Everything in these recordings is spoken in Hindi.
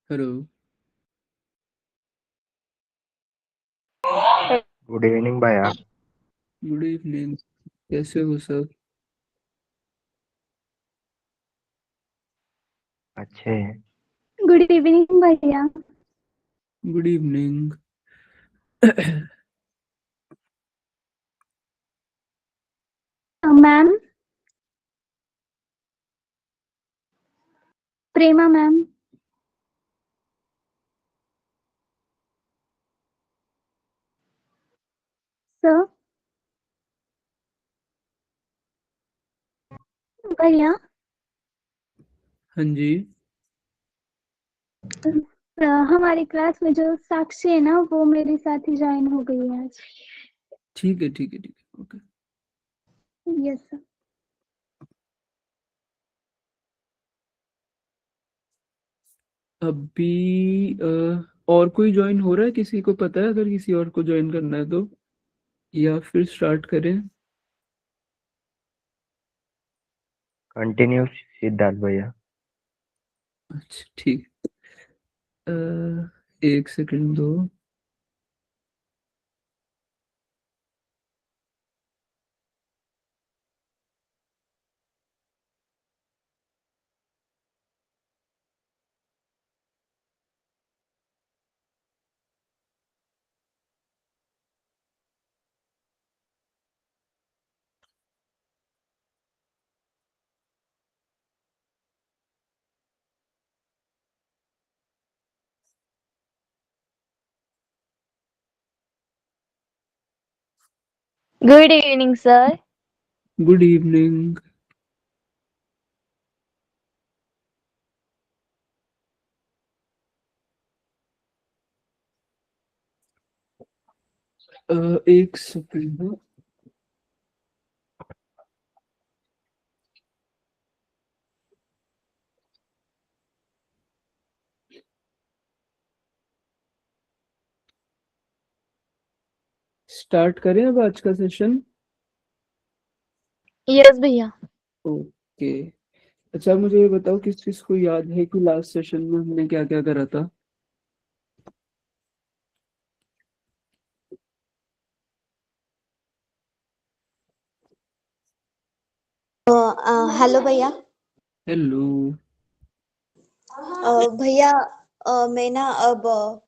हेलो। गुड इवनिंग भैया। Good evening. कैसे हो सब? अच्छे हैं। गुड इवनिंग भैया। Good evening. मैम, प्रेमा मैम। सर। भैया। हाँ जी। हमारी क्लास में जो साक्षी है ना, वो मेरे साथ ही ज्वाइन हो गई है आज। ठीक है, ठीक है, ठीक है, ओके। Yes sir. अभी और कोई ज्वाइन हो रहा है? किसी को पता है अगर किसी और को ज्वाइन करना है तो, या फिर स्टार्ट करें? कंटिन्यू सिद्धार्थ भैया। अच्छा, ठीक। एक सेकंड दो। Good evening sir. Good evening. एक सेकंड। स्टार्ट करें अब आज का सेशन? यस भैया। ओके। अच्छा, मुझे ये बताओ, किस चीज को याद है कि लास्ट सेशन में हमने क्या क्या करा था? हेलो भैया। हेलो। भैया, मैं ना अब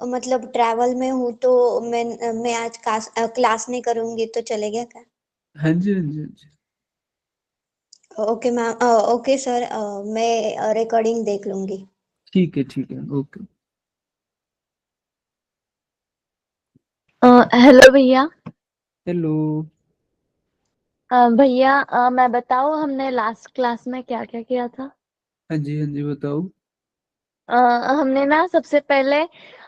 मतलब ट्रैवल में हूँ तो मैं आज क्लास नहीं करूँगी तो चलेगा क्या? हाँ जी, हाँ जी, हाँ जी। ओके मैम, ओके सर, मैं रिकॉर्डिंग देख लूँगी। ठीक है, ठीक है, ओके। हेलो भैया। हेलो। भैया, मैं बताऊँ हमने लास्ट क्लास में क्या क्या किया था? हाँ जी, हाँ जी, बताओ। अ, हमने ना सबसे पहले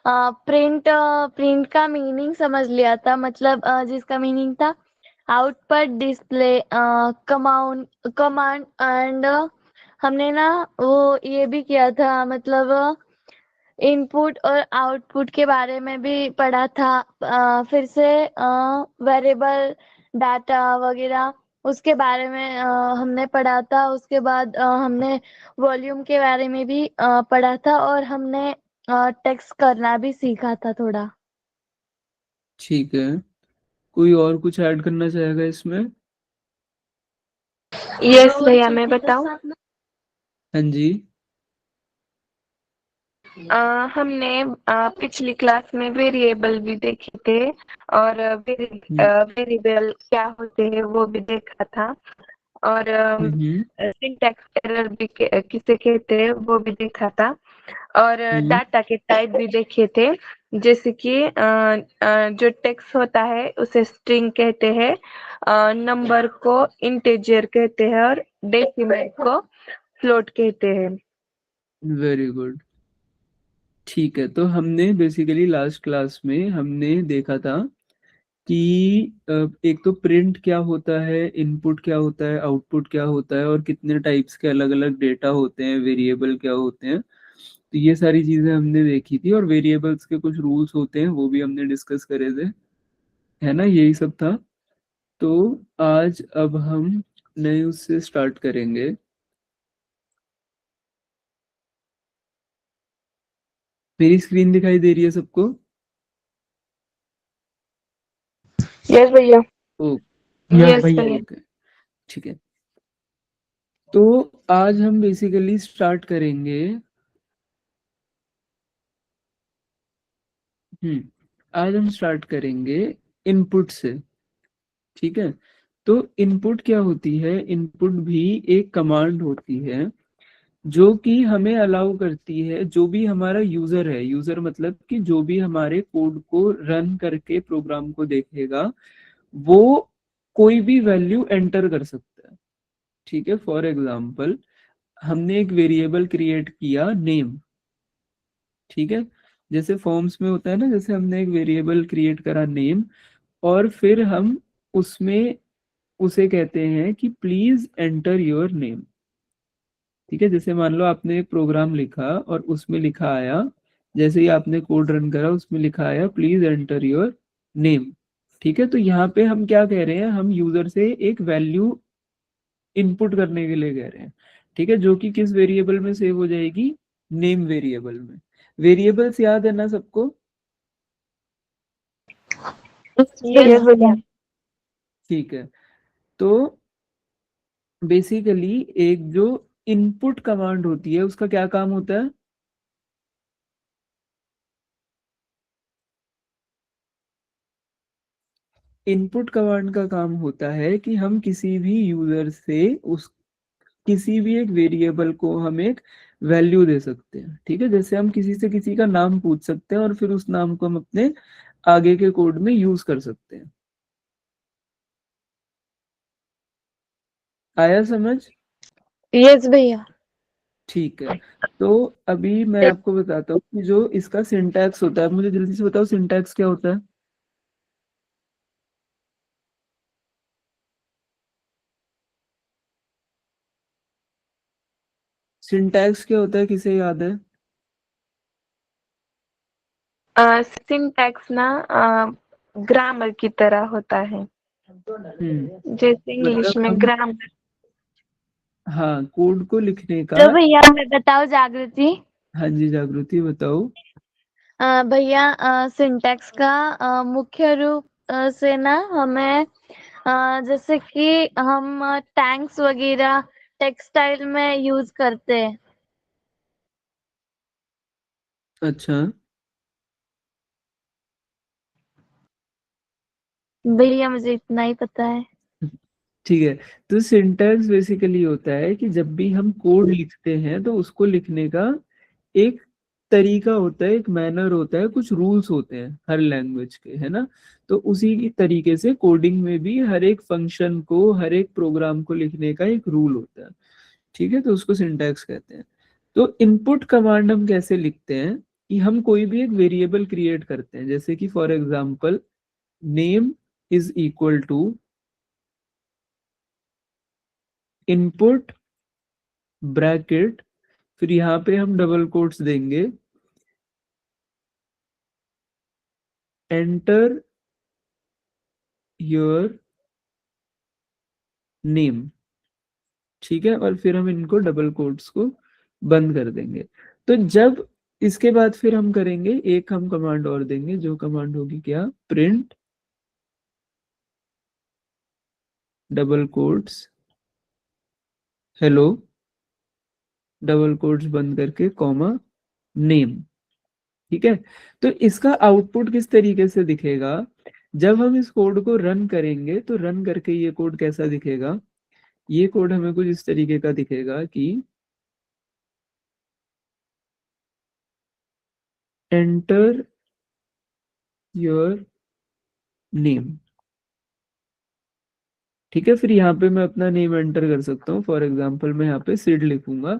प्रिंट का मीनिंग समझ लिया था, मतलब जिसका मीनिंग था आउटपुट डिस्प्ले कमांड एंड हमने ना वो ये भी किया था, मतलब इनपुट और आउटपुट के बारे में भी पढ़ा था। फिर से वेरिएबल डाटा वगैरह उसके बारे में हमने पढ़ा था। उसके बाद हमने वॉल्यूम के बारे में भी पढ़ा था और हमने टेक्स्ट करना भी सीखा था थोड़ा। ठीक है। कोई और कुछ ऐड करना चाहेगा इसमें? यस भैया, मैं बताऊं। हाँ जी। हमने पिछली क्लास में वेरिएबल भी देखे थे और हम्म। वेरिएबल क्या होते हैं वो भी देखा था। और हम्म। सिंटैक्स एरर भी किसे कहते हैं वो भी देखा था। और हम्म। डाटा के टाइप भी देखे थे, जैसे कि जो टेक्स्ट होता है उसे स्ट्रिंग कहते हैं, नंबर को इंटीजर कहते हैं और डेसिमल को फ्लोट कहते हैं। Very good. ठीक है, तो हमने बेसिकली लास्ट क्लास में हमने देखा था कि एक तो प्रिंट क्या होता है, इनपुट क्या होता है, आउटपुट क्या होता है, और कितने टाइप्स के अलग अलग डेटा होते हैं, वेरिएबल क्या होते हैं। तो ये सारी चीजें हमने देखी थी, और वेरिएबल्स के कुछ रूल्स होते हैं वो भी हमने डिस्कस करे थे। है ना, यही सब था। तो आज अब हम नए उससे स्टार्ट करेंगे। मेरी स्क्रीन दिखाई दे रही है सबको? यस भैया। ओ यस भैया। ओके, ठीक है। तो आज हम बेसिकली स्टार्ट करेंगे आज हम स्टार्ट करेंगे इनपुट से, ठीक है। तो इनपुट क्या होती है? इनपुट भी एक कमांड होती है जो कि हमें अलाउ करती है, जो भी हमारा यूजर है, यूजर मतलब कि जो भी हमारे कोड को रन करके प्रोग्राम को देखेगा, वो कोई भी वैल्यू एंटर कर सकता है, ठीक है। फॉर एग्जाम्पल हमने एक वेरिएबल क्रिएट किया नेम, ठीक है। जैसे फॉर्म्स में होता है ना, जैसे हमने एक वेरिएबल क्रिएट करा नेम, और फिर हम उसमें उसे कहते हैं कि प्लीज एंटर योर नेम, ठीक है। जैसे मान लो आपने एक प्रोग्राम लिखा और उसमें लिखा आया, जैसे ही आपने कोड रन करा उसमें लिखा आया प्लीज एंटर योर नेम, ठीक है। तो यहाँ पे हम क्या कह रहे हैं? हम यूजर से एक वैल्यू इनपुट करने के लिए कह रहे हैं, ठीक है, जो कि किस वेरिएबल में सेव हो जाएगी? नेम वेरिएबल में। वेरिएबल्स याद है ना सबको? यस भैया। ठीक है। तो बेसिकली एक जो इनपुट कमांड होती है उसका क्या काम होता है? इनपुट कमांड का काम होता है कि हम किसी भी यूजर से उस किसी भी एक वेरिएबल को हम एक वैल्यू दे सकते हैं, ठीक है। जैसे हम किसी से किसी का नाम पूछ सकते हैं और फिर उस नाम को हम अपने आगे के कोड में यूज कर सकते हैं। आया समझ? यस भैया। ठीक है। तो अभी मैं आपको बताता हूँ कि जो इसका सिंटैक्स होता है, मुझे जल्दी से बताओ सिंटैक्स क्या होता है? सिंटैक्स क्या होता है, किसे याद है? सिंटैक्स ना ग्रामर की तरह होता है, जैसे इंग्लिश मतलब में हम, ग्रामर। हाँ, कोड को लिखने का। तो भैया मैं बताओ जागृति। हाँ जी जागृति बताओ। भैया सिंटैक्स का मुख्य रूप से ना हमें जैसे कि हम टैंक्स वगैरह टेक्सटाइल में यूज करते हैं। अच्छा, भैया मुझे इतना ही पता है। ठीक है। तो सिंटैक्स बेसिकली होता है कि जब भी हम कोड लिखते हैं तो उसको लिखने का एक तरीका होता है, एक मैनर होता है, कुछ रूल्स होते हैं हर लैंग्वेज के, है ना। तो उसी की तरीके से कोडिंग में भी हर एक फंक्शन को, हर एक प्रोग्राम को लिखने का एक रूल होता है, ठीक है। तो उसको सिंटैक्स कहते हैं। तो इनपुट कमांड हम कैसे लिखते हैं? कि हम कोई भी एक वेरिएबल क्रिएट करते हैं, जैसे कि for example name is equal to input bracket, फिर यहाँ पे हम डबल कोट्स देंगे, एंटर योर नेम, ठीक है। और फिर हम इनको डबल कोट्स को बंद कर देंगे। तो जब इसके बाद फिर हम करेंगे एक, हम कमांड और देंगे, जो कमांड होगी क्या? Print double quotes hello, double quotes बंद करके कॉमा नेम, ठीक है। तो इसका आउटपुट किस तरीके से दिखेगा? जब हम इस कोड को रन करेंगे तो रन करके ये कोड कैसा दिखेगा? ये कोड हमें कुछ इस तरीके का दिखेगा कि एंटर योर नेम, ठीक है। फिर यहाँ पे मैं अपना नेम एंटर कर सकता हूँ, फॉर एग्जांपल मैं यहाँ पे सिड लिखूंगा।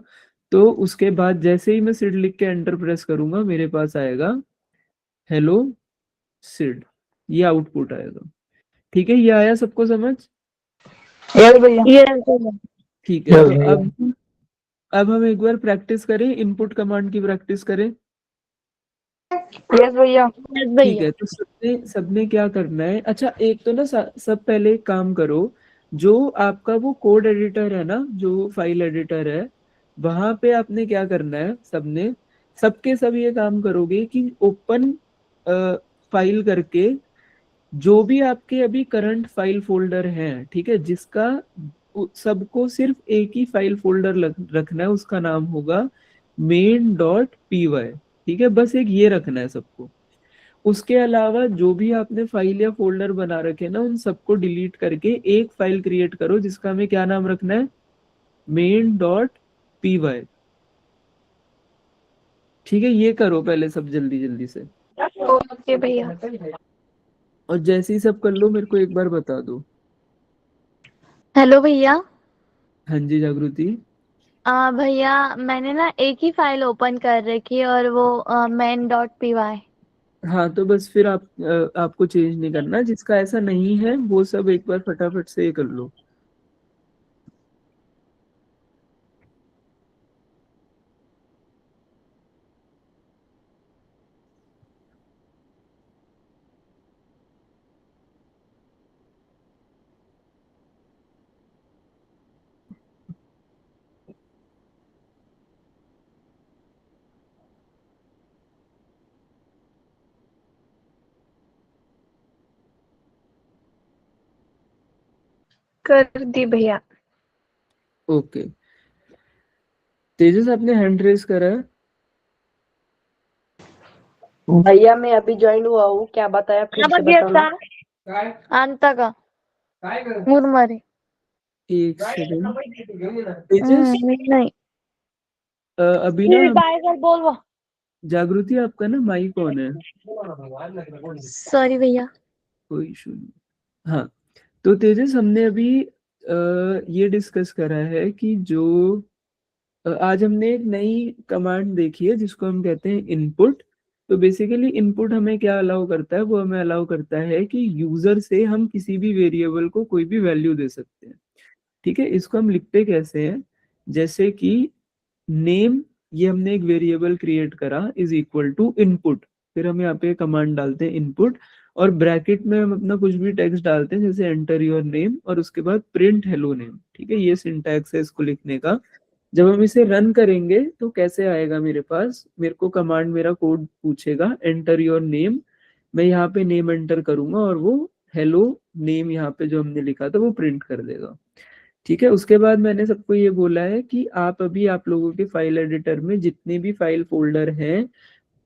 तो उसके बाद जैसे ही मैं सिड लिख के एंटर प्रेस करूंगा, मेरे पास आएगा हेलो सिड, ये आउटपुट आएगा, ठीक है। ये आया सबको समझ? यस भैया। यस भैया। ठीक है। तो अब हम एक बार प्रैक्टिस करें, इनपुट कमांड की प्रैक्टिस करें। यस भैया। यस ठीक भैया। है। तो सबने क्या करना है? अच्छा, एक तो ना सब पहले एक काम करो, जो आपका वो कोड एडिटर है ना, जो फाइल एडिटर है, वहां पे आपने क्या करना है सबने? सबके सब ये काम करोगे कि ओपन फाइल करके जो भी आपके अभी करंट फाइल फोल्डर है, ठीक है, जिसका सबको सिर्फ एक ही फाइल फोल्डर रखना है, उसका नाम होगा main.py। ठीक है, बस एक ये रखना है सबको। उसके अलावा जो भी आपने फाइल या फोल्डर बना रखे ना, उन सबको डिलीट करके एक फाइल क्रिएट करो जिसका हमें क्या नाम रखना है, main.py। ठीक है, ये करो पहले सब जल्दी जल्दी से, ओके भैया। और जैसे ही सब कर लो मेरे को एक बार बता दो। हेलो भैया। हाँ जी जागृति। भैया मैंने ना एक ही फाइल ओपन कर रखी है और वो main.py। हाँ तो बस फिर आपको चेंज नहीं करना, जिसका ऐसा नहीं है वो सब एक बार फटाफट से ये कर लो। कर दी भैया। ओके, तेजस आपने हैंड रेस करा है? भैया मैं अभी ज्वाइन हुआ हूँ, क्या बताया फिर से बताना। अंत का मुरमरे। एक सेकंड तेजस, नहीं अभी ना टाइगर बोल वो। जागृति आपका ना माइक ऑन है। सॉरी भैया। कोई इशू नहीं। हाँ तो तेजस, हमने अभी ये डिस्कस करा है कि जो आज हमने एक नई कमांड देखी है जिसको हम कहते हैं इनपुट। तो बेसिकली इनपुट हमें क्या अलाउ करता है, वो हमें अलाउ करता है कि यूजर से हम किसी भी वेरिएबल को कोई भी वैल्यू दे सकते हैं। ठीक है, इसको हम लिखते कैसे हैं, जैसे कि नेम, ये हमने एक वेरिएबल क्रिएट करा, इज इक्वल टू इनपुट। फिर हम यहाँ पे कमांड डालते हैं इनपुट, और ब्रैकेट में हम अपना कुछ भी टेक्स्ट डालते हैं जैसे एंटर योर नेम, और उसके बाद प्रिंट हेलो नेम। ठीक है, ये सिंटैक्स है इसको लिखने का। जब हम इसे रन करेंगे तो कैसे आएगा मेरे पास, मेरे को कमांड मेरा कोड पूछेगा एंटर योर नेम, मैं यहाँ पे नेम एंटर करूंगा और वो हेलो नेम यहाँ पे जो हमने लिखा था वो प्रिंट कर देगा। ठीक है, उसके बाद मैंने सबको ये बोला है कि आप अभी आप लोगों के फाइल एडिटर में जितने भी फाइल फोल्डर हैं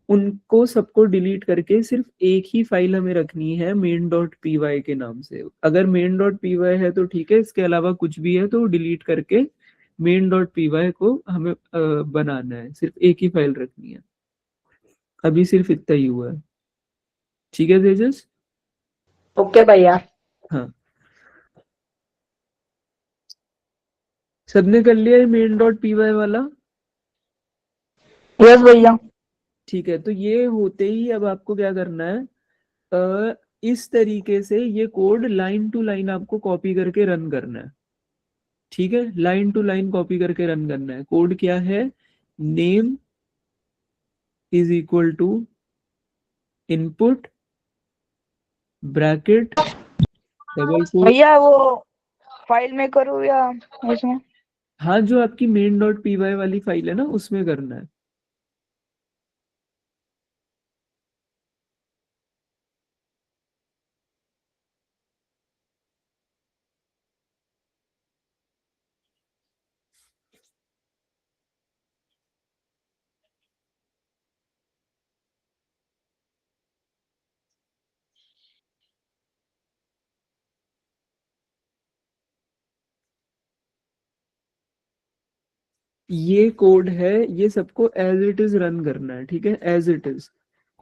उनको सबको डिलीट करके सिर्फ एक ही फाइल हमें रखनी है main.py के नाम से। अगर main.py है तो ठीक है, इसके अलावा कुछ भी है तो डिलीट करके main.py को हमें बनाना है, सिर्फ एक ही फाइल रखनी है। अभी सिर्फ इतना ही हुआ है। ठीक है तेजस? ओके भैया। हाँ, सबने कर लिया है main.py वाला? यस भैया। ठीक है, तो ये होते ही अब आपको क्या करना है, इस तरीके से ये कोड लाइन टू लाइन आपको कॉपी करके रन करना है। ठीक है, लाइन टू लाइन कॉपी करके रन करना है। कोड क्या है, name is equal to input bracket double quote. भैया वो फाइल में करूँ या उसमें? हाँ, जो आपकी main.py वाली फाइल है ना उसमें करना है। ये कोड है, ये सबको एज इट इज रन करना है। ठीक है, as it is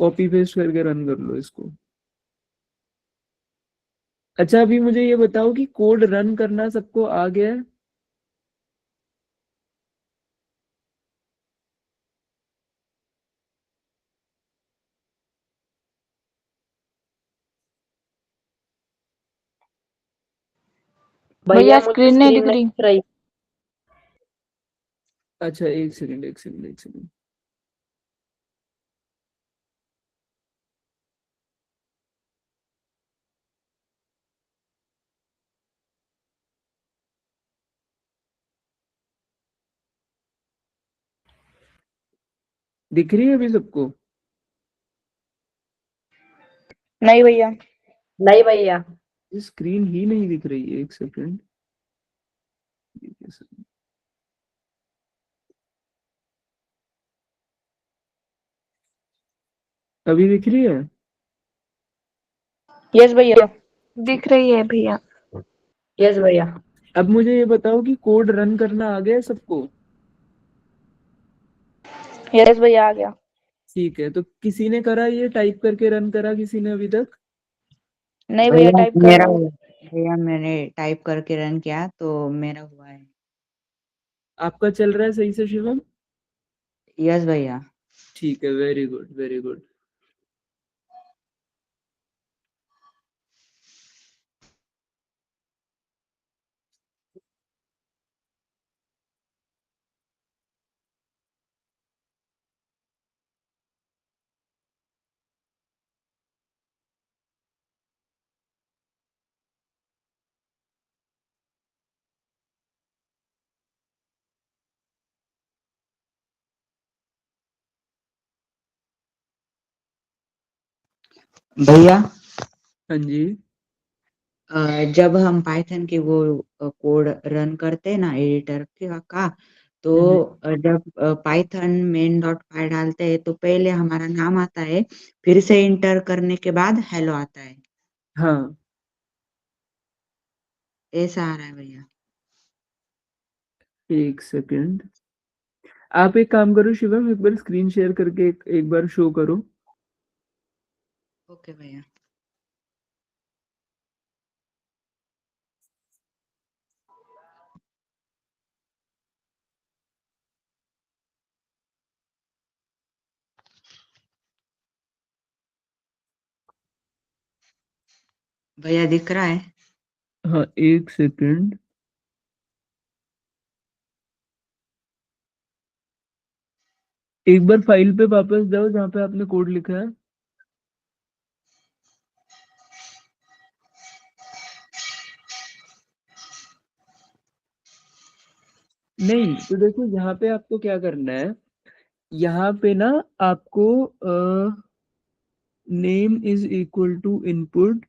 copy paste करके रन कर लो इसको। अच्छा, अभी मुझे ये बताओ कि कोड रन करना सबको आ गया है? भैया स्क्रीन नहीं दिख रही। अच्छा, एक सेकंड एक सेकंड एक सेकंड। दिख रही है अभी सबको? नहीं भैया। नहीं भैया। स्क्रीन ही नहीं दिख रही है, एक सेकंड। अभी दिख रही है? यस भैया। दिख रही है भैया। यस भैया। अब मुझे ये बताओ कि कोड रन करना आ गया सबको? यस भैया आ गया। ठीक है, तो किसी ने करा ये टाइप करके रन करा किसी ने अभी तक? नहीं भैया टाइप कर मेरा रहा हूँ। हुआ। भैया मैंने टाइप करके रन किया तो मेरा हुआ है। आपका चल रहा है सही से शिवम? यस भैया। ठीक है, वेरी गुड वेरी गुड। भैया हाँ जी। जब हम पाइथन के वो कोड रन करते हैं ना एडिटर का, तो जब पाइथन मेन डॉट पाई डालते हैं तो पहले हमारा नाम आता है, फिर से इंटर करने के बाद हेलो आता है। हाँ, ऐसा आ रहा है भैया। एक सेकंड। आप एक काम करो शिवम, एक बार स्क्रीन शेयर करके एक बार शो करो। ओके भैया। भैया दिख रहा है? हाँ, एक सेकंड। एक बार फाइल पे वापस जाओ जहाँ पे आपने कोड लिखा है। नहीं तो देखो, यहाँ पे आपको क्या करना है, यहाँ पे ना आपको name is equal to input,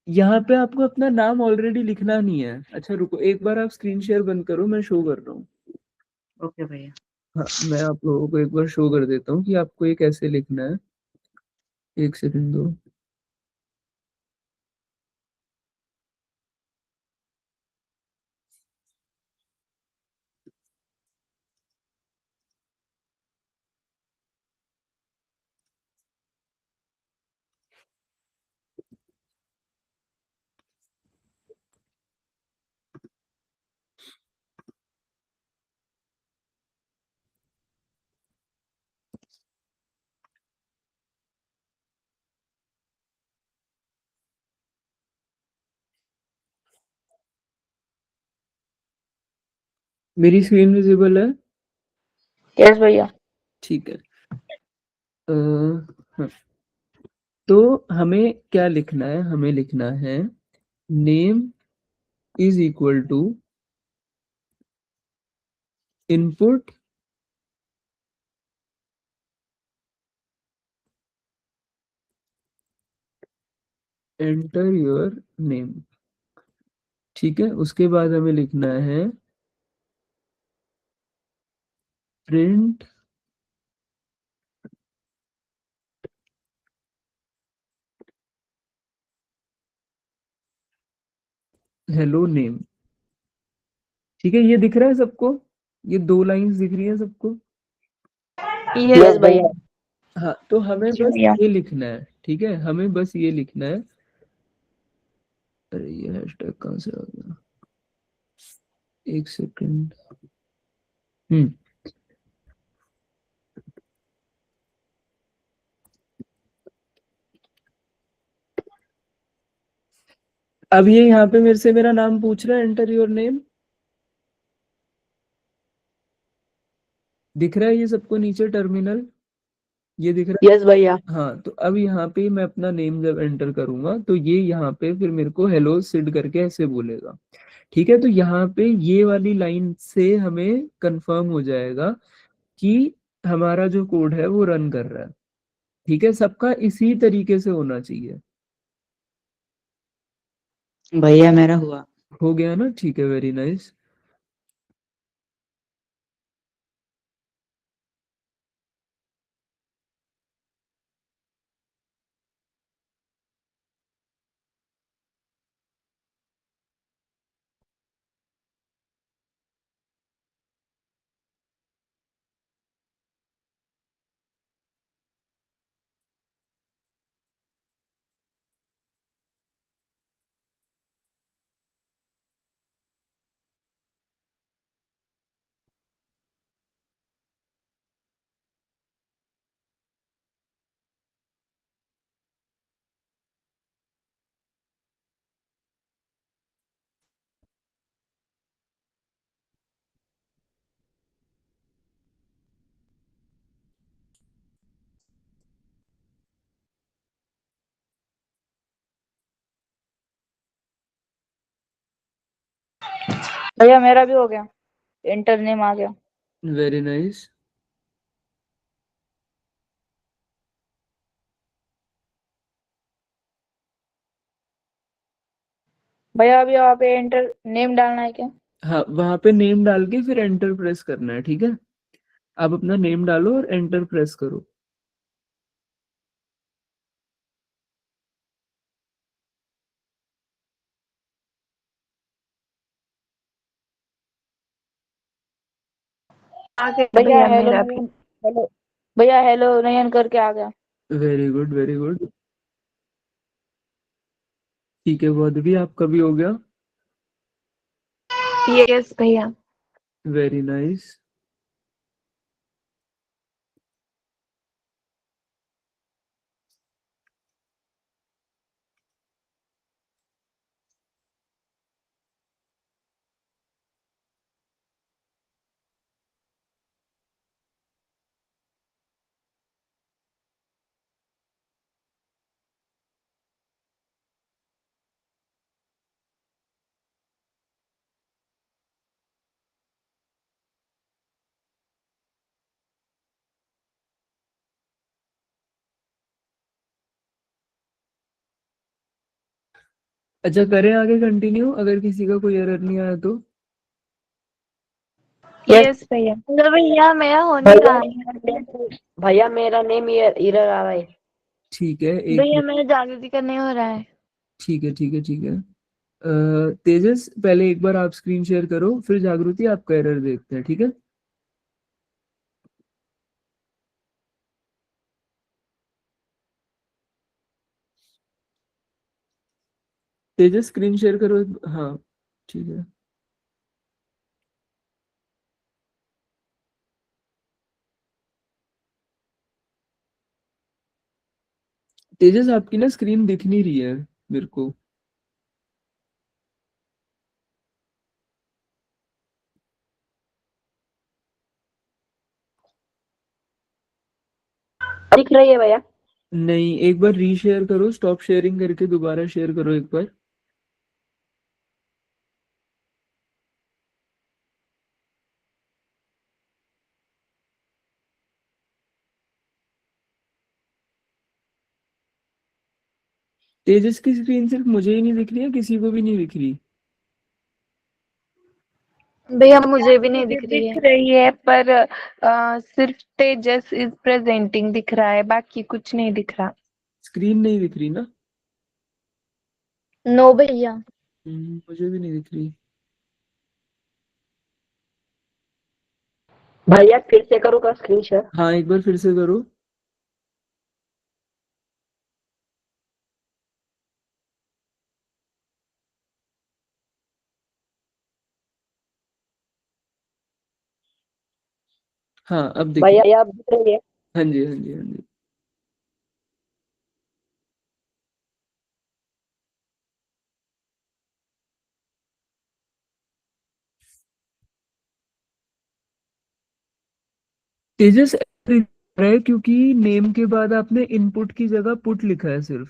यहाँ पे आपको अपना नाम ऑलरेडी लिखना नहीं है। अच्छा रुको, एक बार आप स्क्रीन शेयर बंद करो, मैं शो कर रहा हूँ। ओके भैया। हाँ, मैं आप लोगों को एक बार शो कर देता हूँ कि आपको ये कैसे लिखना है। एक सेकंड दो। मेरी स्क्रीन विजिबल है? यस भैया। ठीक है। हाँ। तो हमें क्या लिखना है, हमें लिखना है name is equal to input enter your name. ठीक है, उसके बाद हमें लिखना है प्रिंट हेलो नेम। ठीक है, ये दिख रहा है सबको? ये 2 लाइंस दिख रही है सबको? यस भैया। हाँ, तो हमें जी बस भैया। ये लिखना है। ठीक है, हमें बस ये लिखना है। अरे ये हैशटैग कहाँ से आ गया? एक सेकंड। हम्म अब ये यहाँ पे मेरे से मेरा नाम पूछ रहा है, एंटर योर नेम। दिख रहा है ये सबको नीचे टर्मिनल? ये दिख रहा यस भैया। है? हाँ, तो अब यहाँ पे मैं अपना नेम जब एंटर करूंगा तो ये यहाँ पे फिर मेरे को हेलो सिड करके ऐसे बोलेगा। ठीक है, तो यहाँ पे ये वाली लाइन से हमें कंफर्म हो जाएगा कि हमारा जो कोड है वो रन कर रहा है। ठीक है, सबका इसी तरीके से होना चाहिए। भैया मेरा हुआ। हो गया ना? ठीक है, वेरी नाइस। भैया मेरा भी हो गया, इंटर नेम आ गया। Very nice. भैया अभी वहाँ पे इंटर नेम डालना है क्या? हाँ, वहां पे नेम डाल के फिर एंटर प्रेस करना है। ठीक है, आप अपना नेम डालो और एंटर प्रेस करो। आ गया भैया भैया हेलो मेरा भी। नयन, हेलो भैया हेलो नयन करके आ गया। Very good, very good. ठीक है, वो भी आपका भी हो गया। यस भैया। Very nice. अच्छा, करें आगे कंटिन्यू, अगर किसी का कोई एरर नहीं आया तो। यस भैया। तो भैया मेरा हो नहीं रहा है। भैया मेरा नेम इरर आ रहा है। ठीक है, एक भैया मिनट। मेरा जागृति का नहीं हो रहा है। ठीक है, ठीक है, ठीक है। तेजस, पहले एक बार आप स्क्रीन शेयर करो, फिर जागृति आपका एरर देखते हैं। ठीक है। तेजस स्क्रीन शेयर करो। हाँ, ठीक है। तेजस, आपकी ना स्क्रीन दिख नहीं रही है मेरे को। दिख रही है भैया? नहीं, एक बार रीशेयर करो, स्टॉप शेयरिंग करके दोबारा शेयर करो एक बार। तेजस की स्क्रीन सिर्फ मुझे ही नहीं दिख रही है, किसी को भी नहीं दिख रही? भैया मुझे भी नहीं मुझे दिख रही दिख है। रही है पर सिर्फ तेजस इज प्रेजेंटिंग दिख रहा है, बाकी कुछ नहीं दिख रहा। स्क्रीन नहीं दिख रही ना? नो भैया। मुझे भी नहीं दिख रही। भैया फिर से करो का स्क्रीन शेयर? हाँ, एक बार फिर से करो। हाँ, अब दिख रही। भैया आप दिख रही है? हाँ जी, हाँ जी, हाँ जी। तेजस error है क्योंकि नेम के बाद आपने इनपुट की जगह पुट लिखा है सिर्फ।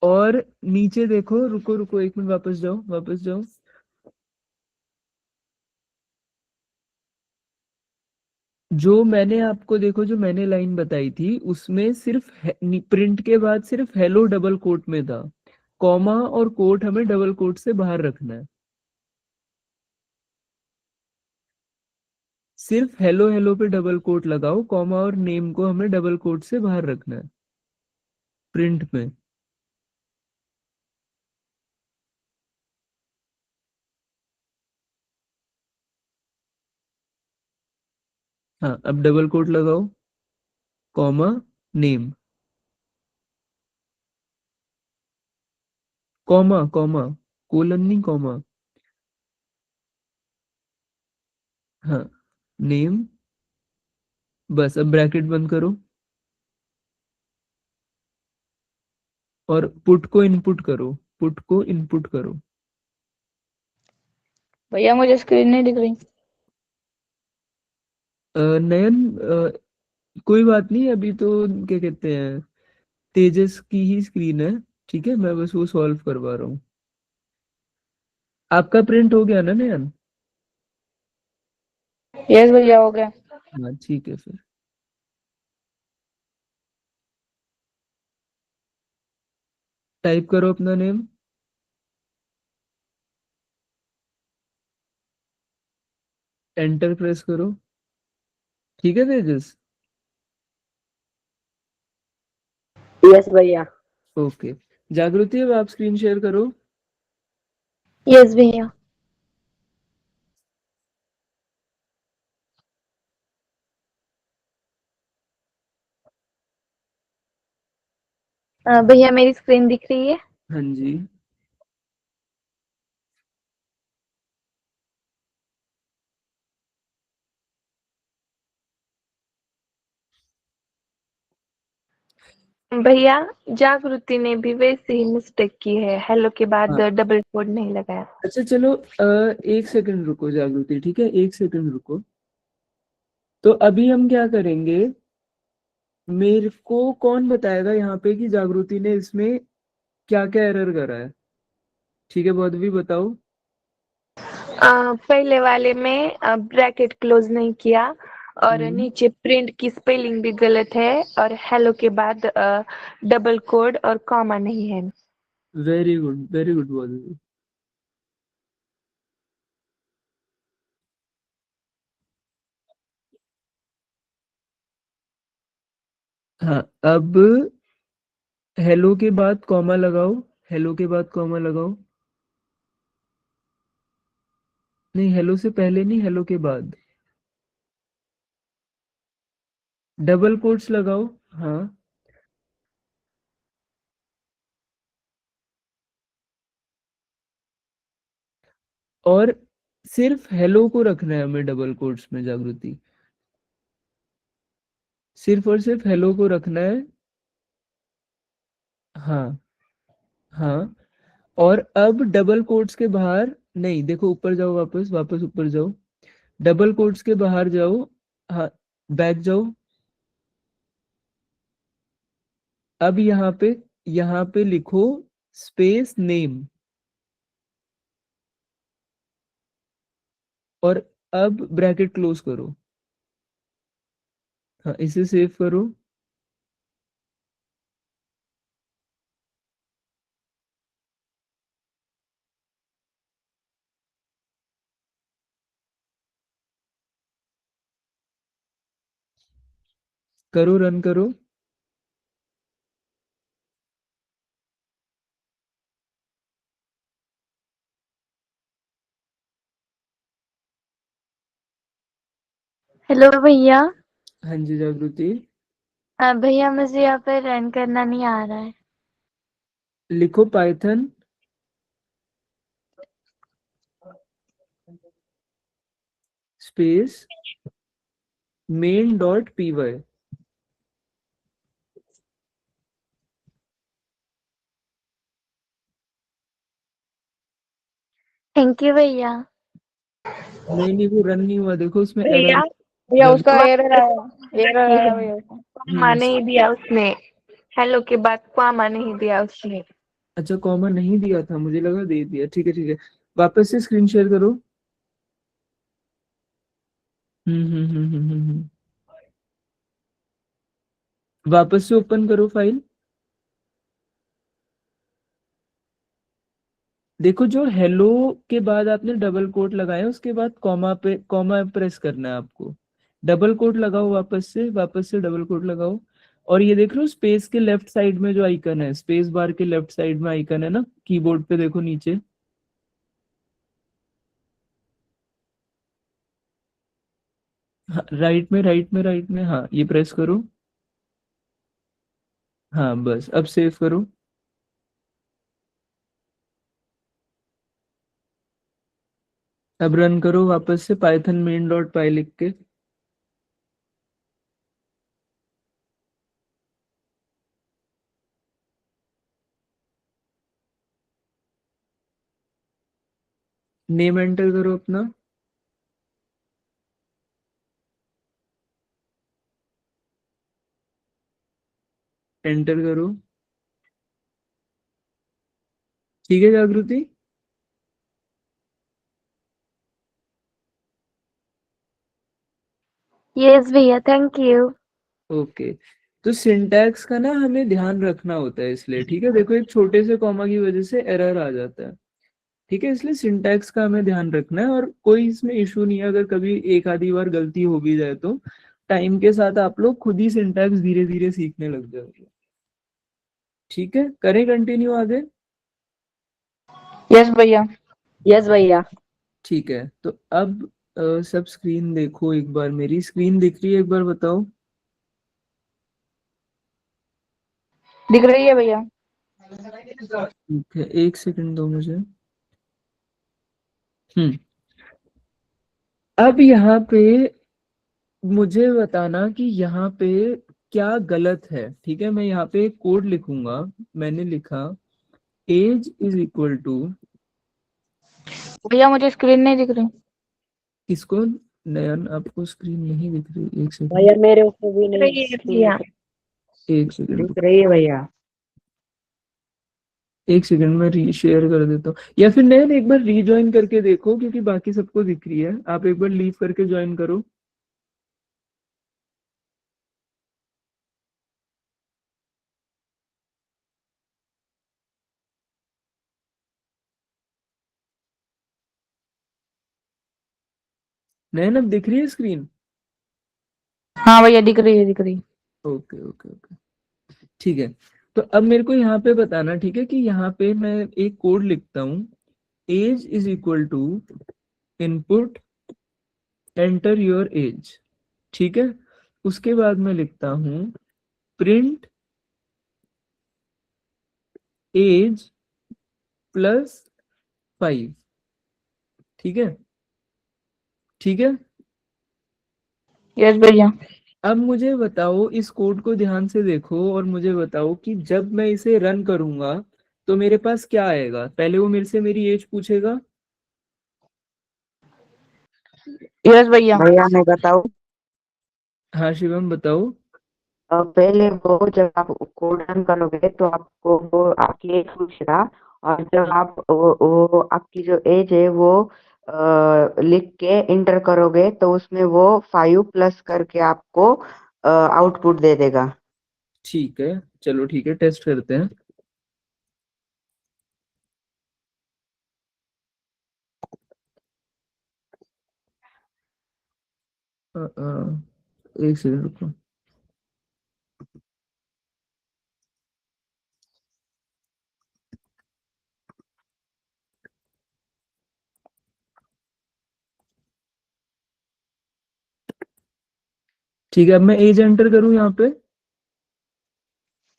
और नीचे देखो, रुको रुको 1 मिनट, वापस जाओ वापस जाओ। जो मैंने आपको देखो, जो मैंने लाइन बताई थी उसमें सिर्फ प्रिंट के बाद सिर्फ हेलो डबल कोट में था, कॉमा और कोट हमें डबल कोट से बाहर रखना है। सिर्फ हेलो हेलो पे डबल कोट लगाओ, कॉमा और नेम को हमें डबल कोट से बाहर रखना है प्रिंट में। हाँ, अब डबल कोट लगाओ, comma name, comma comma, colon नहीं, कॉमा। हाँ, नेम, बस अब ब्रैकेट बंद करो और पुट को इनपुट करो, पुट को इनपुट करो। भैया मुझे स्क्रीन नहीं दिख रही। नयन, कोई बात नहीं, अभी तो क्या कहते हैं, तेजस की ही स्क्रीन है, ठीक है, मैं बस वो सॉल्व करवा रहा हूँ। आपका प्रिंट हो गया ना नयन? यस भैया हो गया। हाँ ठीक है, फिर टाइप करो अपना नेम, एंटर प्रेस करो, ठीक है तेजस? यस भैया। ओके, जागृति अब आप स्क्रीन शेयर करो। यस भैया। भैया मेरी स्क्रीन दिख रही है? हाँ जी। भैया जागृति ने भी वैसे ही मिस्टेक की है, हेलो के बाद हाँ। डबल कोड नहीं लगाया। अच्छा चलो, 1 सेकंड रुको जागृति, ठीक है, 1 सेकंड रुको। तो अभी हम क्या करेंगे, मेरे को कौन बताएगा यहाँ पे कि जागृति ने इसमें क्या क्या एरर करा है? ठीक है, बहुत भी बताओ। पहले वाले में ब्रैकेट क्लोज नहीं किया और नीचे प्रिंट की स्पेलिंग भी गलत है और हेलो के बाद डबल कोड और कॉमा नहीं है। वेरी गुड, वेरी गुड, बहुत good। हाँ, अब हेलो के बाद कॉमा लगाओ, हेलो के बाद कॉमा लगाओ, नहीं हेलो से पहले नहीं, हेलो के बाद डबल कोट्स लगाओ। हाँ, और सिर्फ हेलो को रखना है हमें डबल कोट्स में जागृति, सिर्फ और सिर्फ हेलो को रखना है। हाँ हाँ, और अब डबल कोट्स के बाहर नहीं, देखो ऊपर जाओ, वापस वापस ऊपर जाओ, डबल कोट्स के बाहर जाओ। हाँ, बैक जाओ। अब यहाँ पे लिखो स्पेस नेम, और अब ब्रैकेट क्लोज करो। हाँ, इसे सेव करो। करो, रन करो। हेलो भैया। हाँ जी जागृति। भैया मुझे यहाँ पे रन करना नहीं आ रहा है। लिखो Python space main.py। Thank you भैया। नहीं, वो रन नहीं हुआ, देखो उसमें भैया एरर। भैया उसका एरर आया, एरर आया भैया उसका। कॉमा नहीं दिया उसने, हेलो के बाद कॉमा नहीं दिया उसने। अच्छा कॉमा नहीं दिया था, मुझे लगा दे दिया। ठीक है ठीक है, वापस से स्क्रीन शेयर करो। हम्म। वापस से ओपन करो फाइल। देखो जो हेलो के बाद आपने डबल कोट लगाया, उसके बाद कॉमा प्रेस करना है आपको। डबल कोट लगाओ, वापस से डबल कोट लगाओ। और ये देख लो स्पेस के लेफ्ट साइड में जो आइकन है, स्पेस बार के लेफ्ट साइड में आइकन है ना, कीबोर्ड पे देखो नीचे। हाँ, राइट में, हाँ ये प्रेस करो। हाँ बस, अब सेव करो। अब रन करो वापस से पाइथन मेन डॉट पाई लिख के। नेम एंटर करो अपना। एंटर करो। ठीक है जागृति। यस भैया, थैंक यू। ओके, तो सिंटैक्स का ना हमें ध्यान रखना होता है, इसलिए ठीक है। देखो एक छोटे से कॉमा की वजह से एरर आ जाता है, ठीक है। इसलिए सिंटैक्स का हमें ध्यान रखना है, और कोई इसमें इशू नहीं है। अगर कभी एक आधी बार गलती हो भी जाए तो टाइम के साथ आप लोग खुद ही सिंटैक्स धीरे धीरे सीखने लग जाओगे। ठीक है, करें कंटिन्यू आगे। यस भैया। यस भैया। ठीक है, तो अब सब स्क्रीन देखो एक बार। मेरी स्क्रीन दिख रही है, एक बार बताओ। दिख रही है भैया। ठीक है, एक सेकंड दो मुझे। अब यहाँ पे मुझे बताना कि यहाँ पे क्या गलत है, ठीक है। मैं यहाँ पे कोड लिखूंगा। मैंने लिखा एज इज इक्वल टू, भैया मुझे स्क्रीन नहीं दिख रही। किसको? नयन आपको स्क्रीन नहीं दिख रही? एक सेकंड, भैया मेरे को भी दिख नहीं रही है screen भैया। एक सेकंड, दिख रही है भैया। एक सेकंड में री शेयर कर देता हूँ। या फिर नयन एक बार रीज्वाइन करके देखो, क्योंकि बाकी सबको दिख रही है। आप एक बार लीव करके ज्वाइन करो। नयन अब दिख रही है स्क्रीन? हाँ भैया दिख रही है, दिख रही है। ओके ओके ओके, ठीक है। तो अब मेरे को यहाँ पे बताना, ठीक है, कि यहाँ पे मैं एक कोड लिखता हूँ। Age is equal to input enter your age, ठीक है। उसके बाद मैं लिखता हूँ प्रिंट एज प्लस 5, ठीक है। ठीक है, यस भैया। अब मुझे बताओ, इस कोड को ध्यान से देखो और मुझे बताओ कि जब मैं इसे रन करूंगा तो मेरे पास क्या आएगा। पहले वो मेरे से मेरी एज पूछेगा। यस भैया। भैया मैं बताऊँ? हाँ शिवम बताओ। पहले वो जब आप कोड रन करोगे तो आपको वो आपकी एज पूछेगा। और जब आप वो आपकी जो एज है वो लिख के इंटर करोगे तो उसमें वो 5 प्लस करके आपको आउटपुट दे देगा। ठीक है, चलो ठीक है, टेस्ट करते हैं। एक सेकंड रुको। ठीक है, अब मैं एज एंटर करूं यहाँ पे।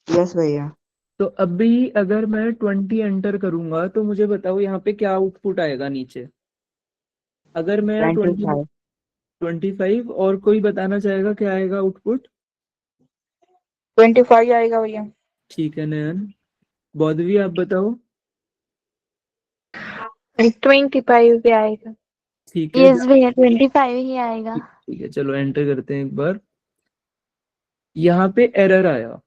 यस भैया। तो अभी अगर मैं 20 एंटर करूंगा तो मुझे बताओ यहाँ पे क्या आउटपुट आएगा नीचे। अगर मैं 25। 25, और कोई बताना चाहेगा क्या आएगा आउटपुट? 25 आएगा भैया। ठीक है नयन। बौद्धवी आप बताओ। 25 भी आएगा। ठीक है यस भैया, 25 ही आएगा। ठीक है, चलो एंटर करते हैं एक बार। यहाँ पे एरर आया।